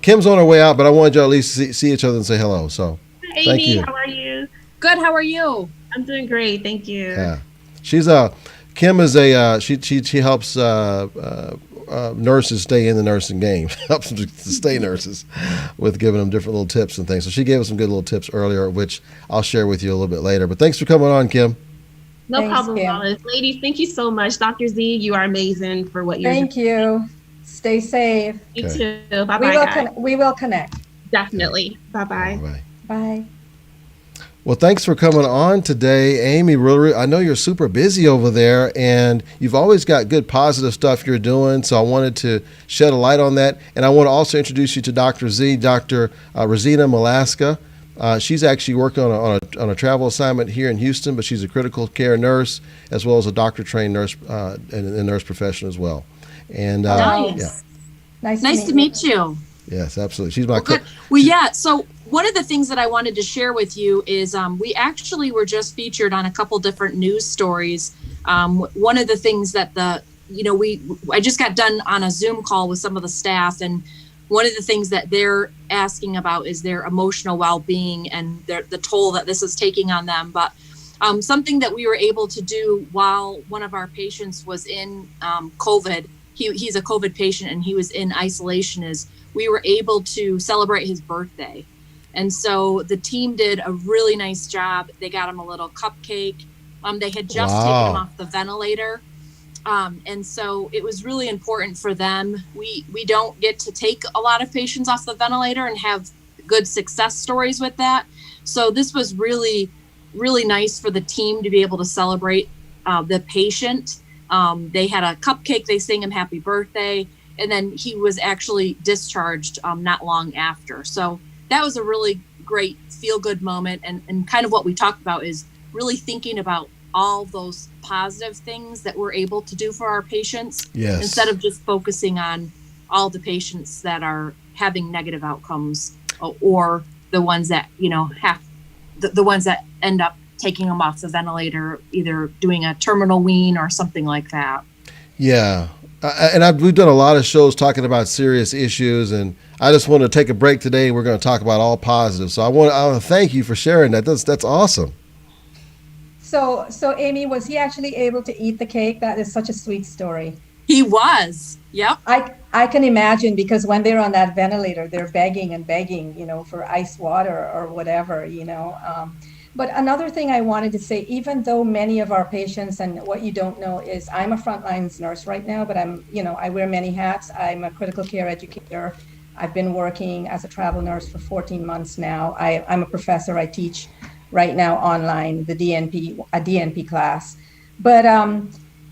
Kim's on her way out, but I wanted you to at least see each other and say hello. So Hi, thank Amy, you. how are you? Good, how are you? I'm doing great, thank you. Yeah, she's Kim is she helps nurses stay in the nursing game, helps them to stay nurses with giving them different little tips and things. So she gave us some good little tips earlier, which I'll share with you a little bit later. But thanks for coming on, Kym. No Thanks, problem, Kym. Rollis. Ladies, thank you so much. Dr. Z, you are amazing for what you're doing. Thank you. Stay safe. You Okay. too. Bye-bye, guys. We will connect. Definitely. Bye-bye. Bye. Bye. Well, thanks for coming on today, Amy. Really, I know you're super busy over there, and you've always got good, positive stuff you're doing. So I wanted to shed a light on that, and I want to also introduce you to Dr. Z, Dr. Reezena Malaska. She's actually working on a travel assignment here in Houston, but she's a critical care nurse as well as a doctor-trained nurse and a nurse professional as well. And Nice. yeah, Nice to meet you. yes, absolutely. She's my Good. Well, yeah. So one of the things that I wanted to share with you is we actually were just featured on a couple different news stories. One of the things that I just got done on a Zoom call with some of the staff, and one of the things that they're asking about is their emotional well-being and the toll that this is taking on them. But something that we were able to do while one of our patients was in COVID, he's a COVID patient and he was in isolation, is we were able to celebrate his birthday. And so the team did a really nice job. They got him a little cupcake. They had just taken him off the ventilator. And so it was really important for them. We don't get to take a lot of patients off the ventilator and have good success stories with that. So this was really, really nice for the team to be able to celebrate the patient. They had a cupcake, they sang him happy birthday, and then he was actually discharged not long after. So that was a really great feel-good moment. And kind of what we talked about is really thinking about all those positive things that we're able to do for our patients, yes, instead of just focusing on all the patients that are having negative outcomes, or the ones that, have the ones that end up taking them off the ventilator, either doing a terminal wean or something like that. Yeah. We've done a lot of shows talking about serious issues, and I just want to take a break today. We're going to talk about all positive. So I want to thank you for sharing that. That's awesome. So Amy, was he actually able to eat the cake? That is such a sweet story. He was. Yep. I can imagine, because when they're on that ventilator, they're begging and begging, for ice water or whatever, But another thing I wanted to say, even though many of our patients, and what you don't know is I'm a frontlines nurse right now, but I wear many hats. I'm a critical care educator. I've been working as a travel nurse for 14 months now. I'm a professor. I teach right now online, a DNP class. But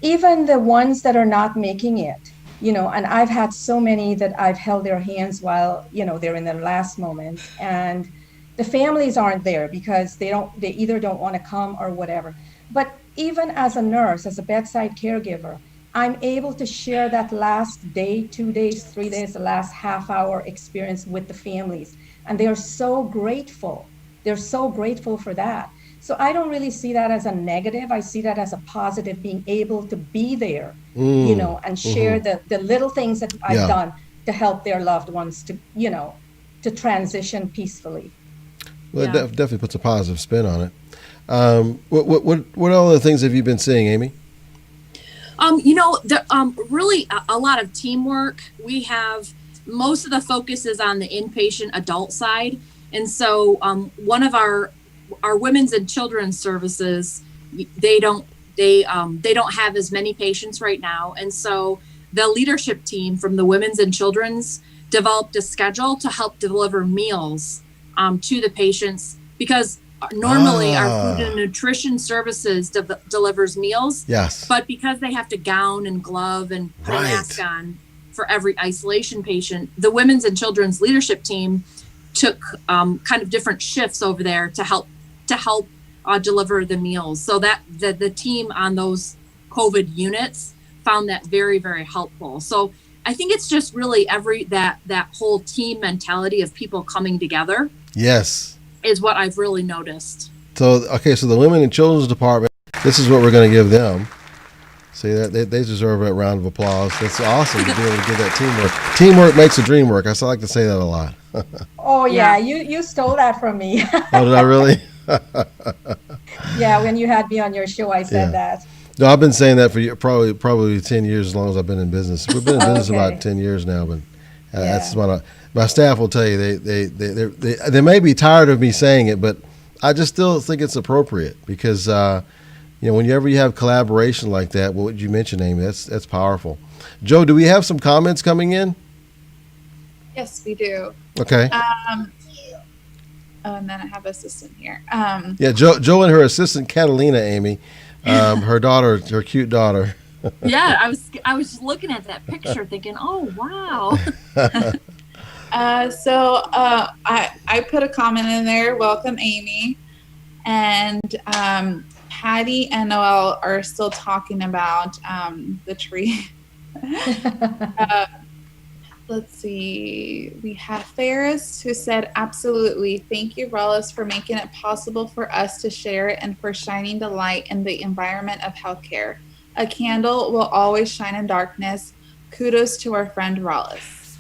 even the ones that are not making it, and I've had so many that I've held their hands while, they're in their last moment, and the families aren't there because they either don't want to come or whatever. But even as a nurse, as a bedside caregiver, I'm able to share that last day, 2 days, 3 days, the last half hour experience with the families. And they are so grateful. They're so grateful for that. So I don't really see that as a negative. I see that as a positive, being able to be there, and share the little things that I've done to help their loved ones to transition peacefully. Well, it definitely puts a positive spin on it. What other things have you been seeing, Amy? Really a lot of teamwork. We have, most of the focus is on the inpatient adult side. And so one of our women's and children's services, they don't have as many patients right now. And so the leadership team from the women's and children's developed a schedule to help deliver meals to the patients, because normally our food and nutrition services delivers meals. Yes. But because they have to gown and glove and put a mask on for every isolation patient, the women's and children's leadership team took kind of different shifts over there to help deliver the meals. So that the team on those COVID units found that very, very helpful. So I think it's just really that whole team mentality of people coming together. Yes. Is what I've really noticed. So the Women and Children's Department, this is what we're going to give them. See, that they deserve a round of applause. That's awesome to be able to give that teamwork. Teamwork makes the dream work. I like to say that a lot. Oh yeah, you stole that from me. Oh, did I really? Yeah, when you had me on your show, I said that. No, I've been saying that for probably 10 years, as long as I've been in business. We've been in business about 10 years now, but that's what my staff will tell you. They may be tired of me saying it, but I just still think it's appropriate because whenever you have collaboration like that, what you mentioned, Amy, that's powerful. Joe, do we have some comments coming in? Yes, we do. Okay. And then I have assistant here. Joe and her assistant Catalina, Amy, her daughter, her cute daughter. Yeah, I was just looking at that picture, thinking, oh wow. I put a comment in there. Welcome, Amy, and Patty and Noelle are still talking about the tree. Let's see. We have Ferris who said, absolutely. Thank you, Rollis, for making it possible for us to share it and for shining the light in the environment of healthcare. A candle will always shine in darkness. Kudos to our friend Rollis.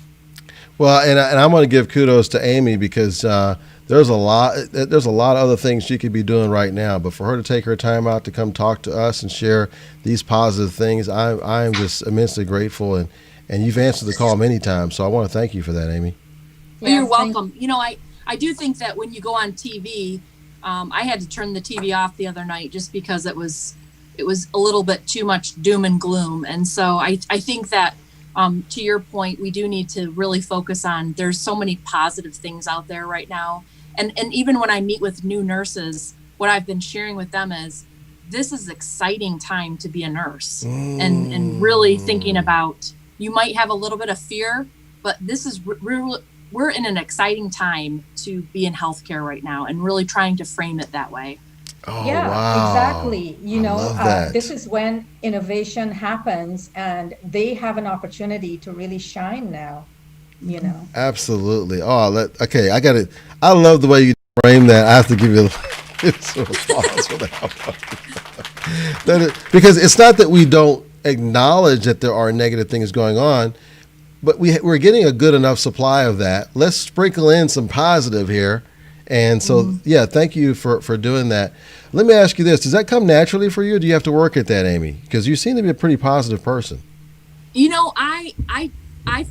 Well, and I'm going to give kudos to Amy because there's a lot of other things she could be doing right now. But for her to take her time out to come talk to us and share these positive things, I'm just immensely grateful. And you've answered the call many times, so I want to thank you for that, Amy. Well, you're welcome. I do think that when you go on TV, I had to turn the TV off the other night just because it was a little bit too much doom and gloom. And so I think that to your point, we do need to really focus on, there's so many positive things out there right now. And even when I meet with new nurses, what I've been sharing with them is this is exciting time to be a nurse and really thinking about, you might have a little bit of fear, but this is we're in an exciting time to be in healthcare right now and really trying to frame it that way. Oh, yeah, wow. Exactly. Love that. This is when innovation happens and they have an opportunity to really shine now, Absolutely. Oh, okay. I love the way you frame that. I have to give you some applause for that. Because it's not that we don't acknowledge that there are negative things going on, but we're getting a good enough supply of that. Let's sprinkle in some positive here. And so, thank you for doing that. Let me ask you this. Does that come naturally for you, or do you have to work at that, Amy? Because you seem to be a pretty positive person. I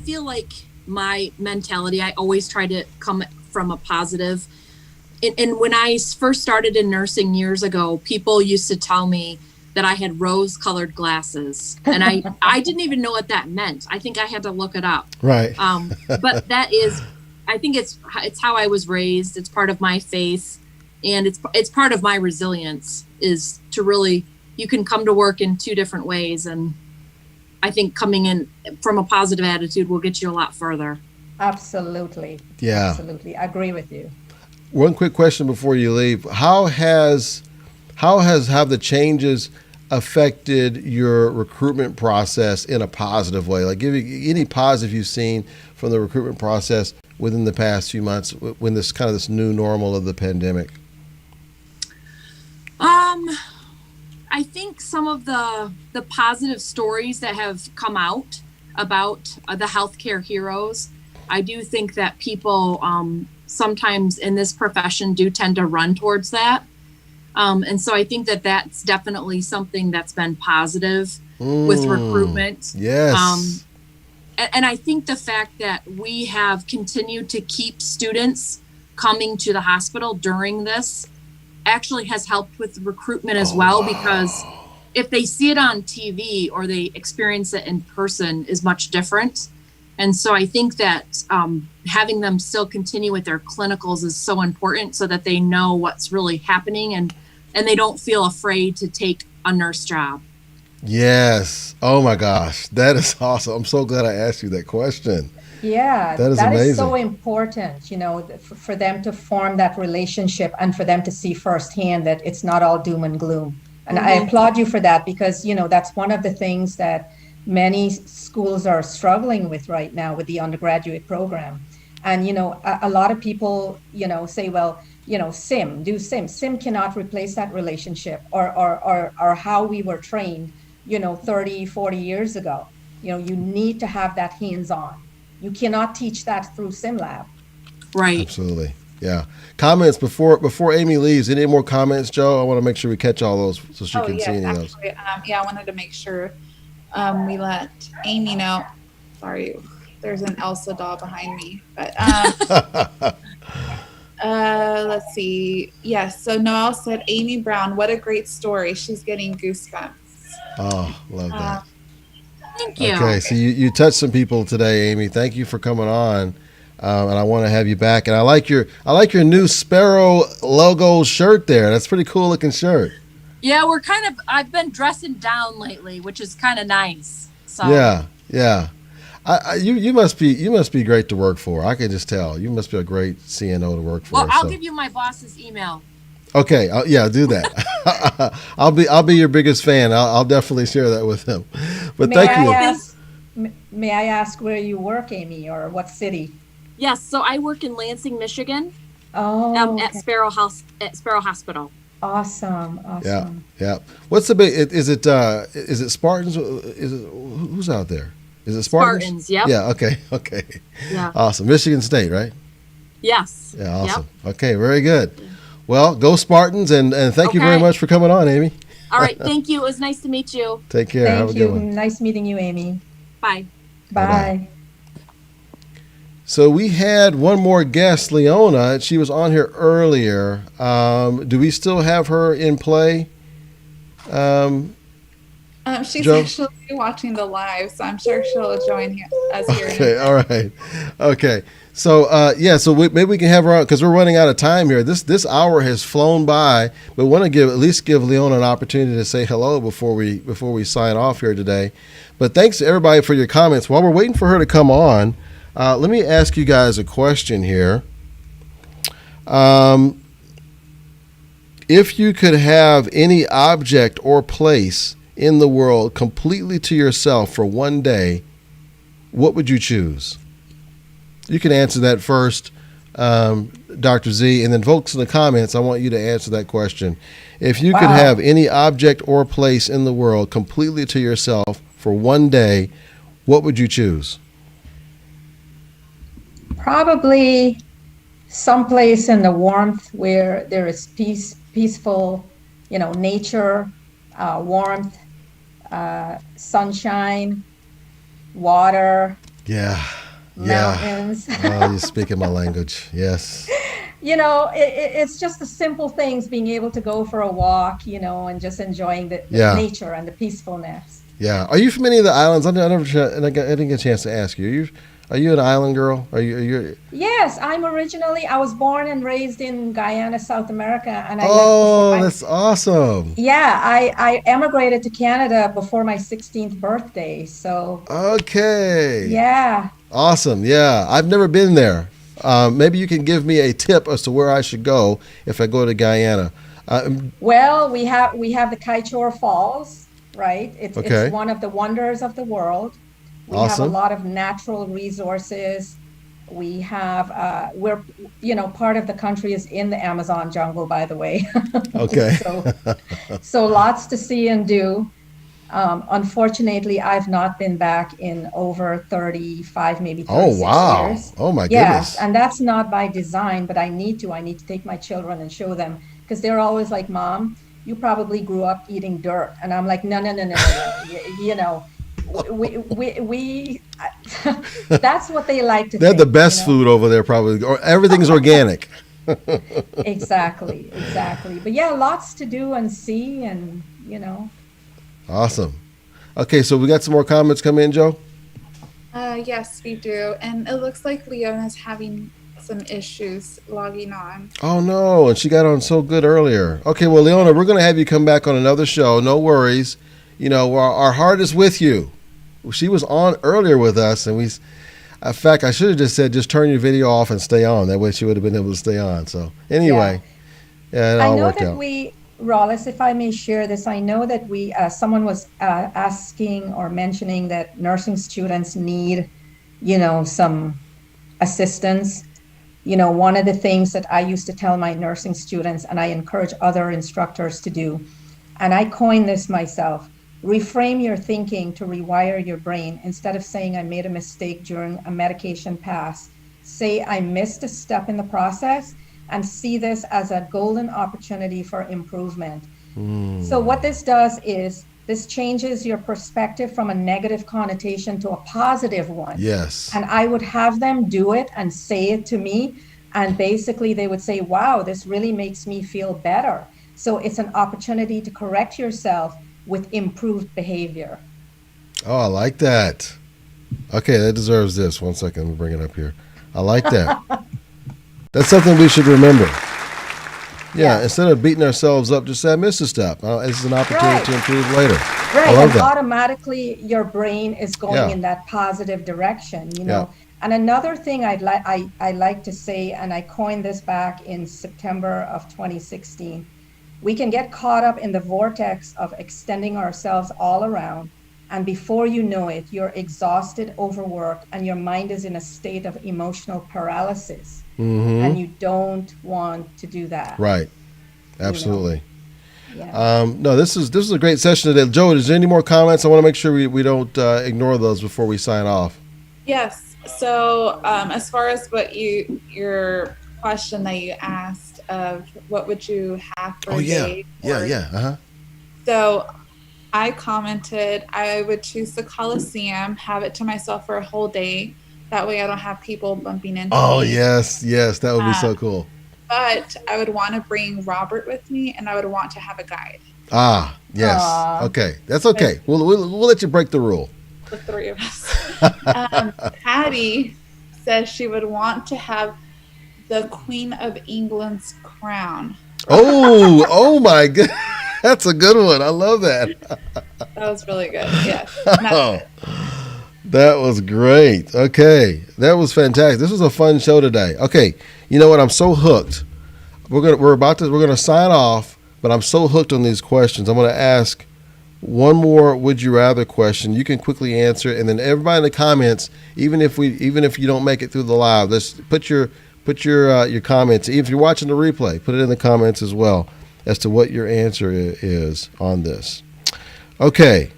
feel like my mentality, I always try to come from a positive. And when I first started in nursing years ago, people used to tell me that I had rose-colored glasses, and I didn't even know what that meant. I think I had to look it up. Right. But that is, I think it's how I was raised. It's part of my faith, and it's part of my resilience. Is to really, you can come to work in two different ways, and I think coming in from a positive attitude will get you a lot further. Absolutely. Yeah. Absolutely. I agree with you. One quick question before you leave: How have the changes affected your recruitment process in a positive way? Like, give you any positive you've seen from the recruitment process within the past few months when this new normal of the pandemic? I think some of the positive stories that have come out about the healthcare heroes, I do think that people sometimes in this profession do tend to run towards that. And so I think that that's definitely something that's been positive with recruitment. Yes. And I think the fact that we have continued to keep students coming to the hospital during this actually has helped with recruitment as well, because if they see it on TV or they experience it in person is much different. And so I think that having them still continue with their clinicals is so important so that they know what's really happening and they don't feel afraid to take a nurse job. Yes. Oh my gosh. That is awesome. I'm so glad I asked you that question. Yeah, that is amazing. Is so important, for them to form that relationship and for them to see firsthand that it's not all doom and gloom. And I applaud you for that, because, that's one of the things that many schools are struggling with right now with the undergraduate program. And, a lot of people, say, well, SIM, do SIM. SIM cannot replace that relationship or how we were trained, 30, 40 years ago. You need to have that hands-on. You cannot teach that through SimLab. Right. Absolutely. Yeah. Comments before Amy leaves. Any more comments, Joe? I want to make sure we catch all those so she can see any of those. Yeah, I wanted to make sure we let Amy know. Sorry, there's an Elsa doll behind me. But let's see. Yes, so Noelle said, Amy Brown, what a great story. She's getting goosebumps. Oh, love that. Thank you. Okay, so you touched some people today, Amy. Thank you for coming on. And I want to have you back. And I like your new Sparrow logo shirt there. That's a pretty cool looking shirt. Yeah, I've been dressing down lately, which is kind of nice. So Yeah. You must be great to work for. I can just tell. You must be a great CNO to work for. Well, I'll give you my boss's email. Okay, yeah, do that. I'll be your biggest fan. I'll definitely share that with him. But thank you. May I ask where you work, Amy, or what city? Yes, so I work in Lansing, Michigan. Oh, okay. At Sparrow Hospital. Awesome. Yeah. What's the big? Is it Spartans? Who's out there? Is it Spartans? Yep. Yeah. Okay. Yeah. Awesome. Michigan State, right? Yes. Yeah. Awesome. Yep. Okay. Very good. Well, go Spartans, and thank you very much for coming on, Amy. All right. Thank you. It was nice to meet you. Take care. Have a good one. Nice meeting you, Amy. Bye. Bye. So we had one more guest, Leona. She was on here earlier. Do we still have her in play? She's Joe? actually watching the live, so I'm sure she'll join us here. Okay, all right. Okay. So, maybe we can have her on because we're running out of time here. This hour has flown by, but we want to at least give Leona an opportunity to say hello before we sign off here today. But thanks to everybody for your comments. While we're waiting for her to come on, let me ask you guys a question here. If you could have any object or place in the world completely to yourself for one day, what would you choose? You can answer that first, Dr. Z, and then folks in the comments, I want you to answer that question. If you could have any object or place in the world completely to yourself for one day, what would you choose? Probably someplace in the warmth where there is peaceful, nature, warmth, sunshine, water. Yeah. Mountains. Oh, you're speaking my language. Yes. It's just the simple things, being able to go for a walk, and just enjoying the nature and the peacefulness. Yeah. Are you from any of the islands? I didn't get a chance to ask you. Are you an island girl? Are you? Yes, I was born and raised in Guyana, South America, and that's awesome. Yeah, I emigrated to Canada before my 16th birthday. So. Okay. Yeah. Awesome. Yeah, I've never been there. Maybe you can give me a tip as to where I should go if I go to Guyana. Well, we have the Kaichor Falls, right? It's one of the wonders of the world. We have a lot of natural resources. We have, part of the country is in the Amazon jungle, by the way. Okay. so lots to see and do. Unfortunately, I've not been back in over 35, maybe 36 years. Oh my goodness. Yes, and that's not by design, but I need to take my children and show them, because they're always like, Mom, you probably grew up eating dirt. And I'm like, no. We that's what they like to They're think, the best food over there, probably, or everything's organic. Exactly. But yeah, lots to do and see, and Awesome. Okay, so we got some more comments come in, Joe? Yes, we do. And it looks like Leona's having some issues logging on. Oh no, and she got on so good earlier. Okay, well, Leona, we're going to have you come back on another show. No worries. Our heart is with you. She was on earlier with us, and in fact, I should have just said, just turn your video off and stay on. That way she would have been able to stay on. So anyway, it all worked out. Rollis, if I may share this, I know that someone was asking or mentioning that nursing students need, some assistance. One of the things that I used to tell my nursing students, and I encourage other instructors to do, and I coined this myself: reframe your thinking to rewire your brain. Instead of saying I made a mistake during a medication pass, say I missed a step in the process, and see this as a golden opportunity for improvement. So what this does is this changes your perspective from a negative connotation to a positive one. Yes. And I would have them do it and say it to me. And basically they would say, wow, this really makes me feel better. So it's an opportunity to correct yourself with improved behavior. Oh, I like that. Okay, that deserves this. 1 second, let me bring it up here. I like that. That's something we should remember. Yeah, instead of beating ourselves up, just say, I missed a step. This is an opportunity to improve later. Right, I love and that. automatically your brain is going in that positive direction, you know. And another thing I like to say, and I coined this back in September of 2016, we can get caught up in the vortex of extending ourselves all around. And before you know it, you're exhausted, overworked, and your mind is in a state of emotional paralysis. And you don't want to do that. Right. Absolutely. You know? No, this is a great session today. Joe, is there any more comments? I want to make sure we don't ignore those before we sign off. Yes. So as far as what your question that you asked of what would you have for a day? So I commented I would choose the Coliseum, have it to myself for a whole day. That way I don't have people bumping into me. Oh, yes, that would be so cool. But I would want to bring Robert with me, and I would want to have a guide. Ah, yes. Okay, that's okay. We'll let you break the rule. The three of us. Patty says she would want to have the Queen of England's crown. Oh my God. That's a good one. I love that. That was really good. Yes. That was great. Okay. That was fantastic. This was a fun show today. Okay. You know what? I'm so hooked. We're gonna sign off, but I'm so hooked on these questions. I'm gonna ask one more would you rather question. You can quickly answer it, and then everybody in the comments, even if you don't make it through the live, let's put your comments. If you're watching the replay, put it in the comments as well as to what your answer is on this. Okay.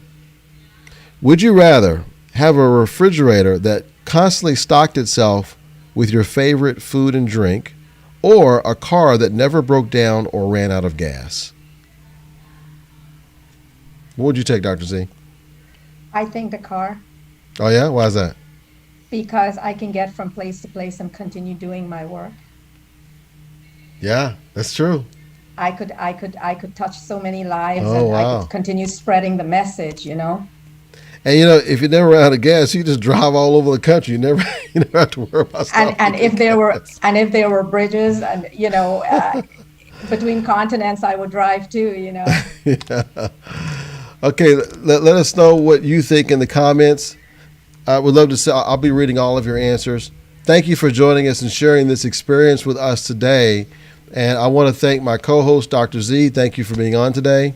Would you rather have a refrigerator that constantly stocked itself with your favorite food and drink, or a car that never broke down or ran out of gas? What would you take, Dr. Z? I think the car. Oh yeah? Why is that? Because I can get from place to place and continue doing my work. Yeah, that's true. I could touch so many lives, and I could continue spreading the message, you know. And you know, if you never ran out of gas, you just drive all over the country. You never have to worry about stopping. And if there were bridges, and you know, between continents, I would drive too. You know. Yeah. Okay, let us know what you think in the comments. I would love to see. I'll be reading all of your answers. Thank you for joining us and sharing this experience with us today. And I want to thank my co-host, Dr. Z. Thank you for being on today.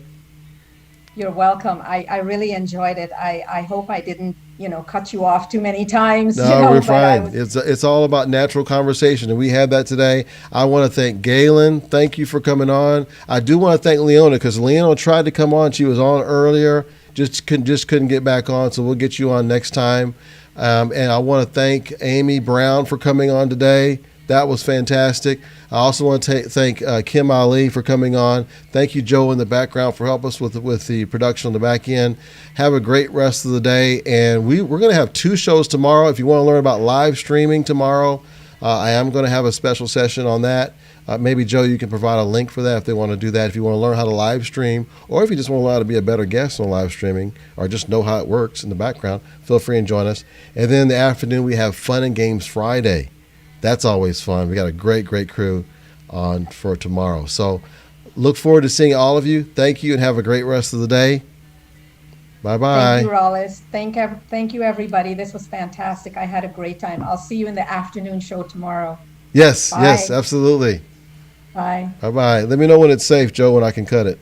You're welcome. I really enjoyed it. I hope I didn't, cut you off too many times. No, we're fine. It's all about natural conversation, and we had that today. I want to thank Gaylen. Thank you for coming on. I do want to thank Leona, because Leona tried to come on. She was on earlier, just couldn't get back on, so we'll get you on next time. And I want to thank Amy Brown for coming on today. That was fantastic. I also want to thank Kym Ali for coming on. Thank you, Joe, in the background, for helping us with the production on the back end. Have a great rest of the day. And we're going to have 2 shows tomorrow. If you want to learn about live streaming tomorrow, I am going to have a special session on that. Maybe, Joe, you can provide a link for that if they want to do that. If you want to learn how to live stream, or if you just want to learn how to be a better guest on live streaming, or just know how it works in the background, feel free and join us. And then in the afternoon, we have Fun and Games Friday. That's always fun. We got a great crew on for tomorrow. So look forward to seeing all of you. Thank you, and have a great rest of the day. Bye-bye. Thank you, Rollis. Thank you, everybody. This was fantastic. I had a great time. I'll see you in the afternoon show tomorrow. Yes, Bye. yes, absolutely. Bye. Bye-bye. Let me know when it's safe, Joe, when I can cut it.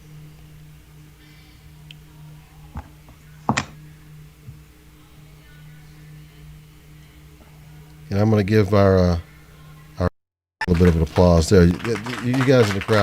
And I'm going to give our a little bit of an applause there. You guys in the crowd.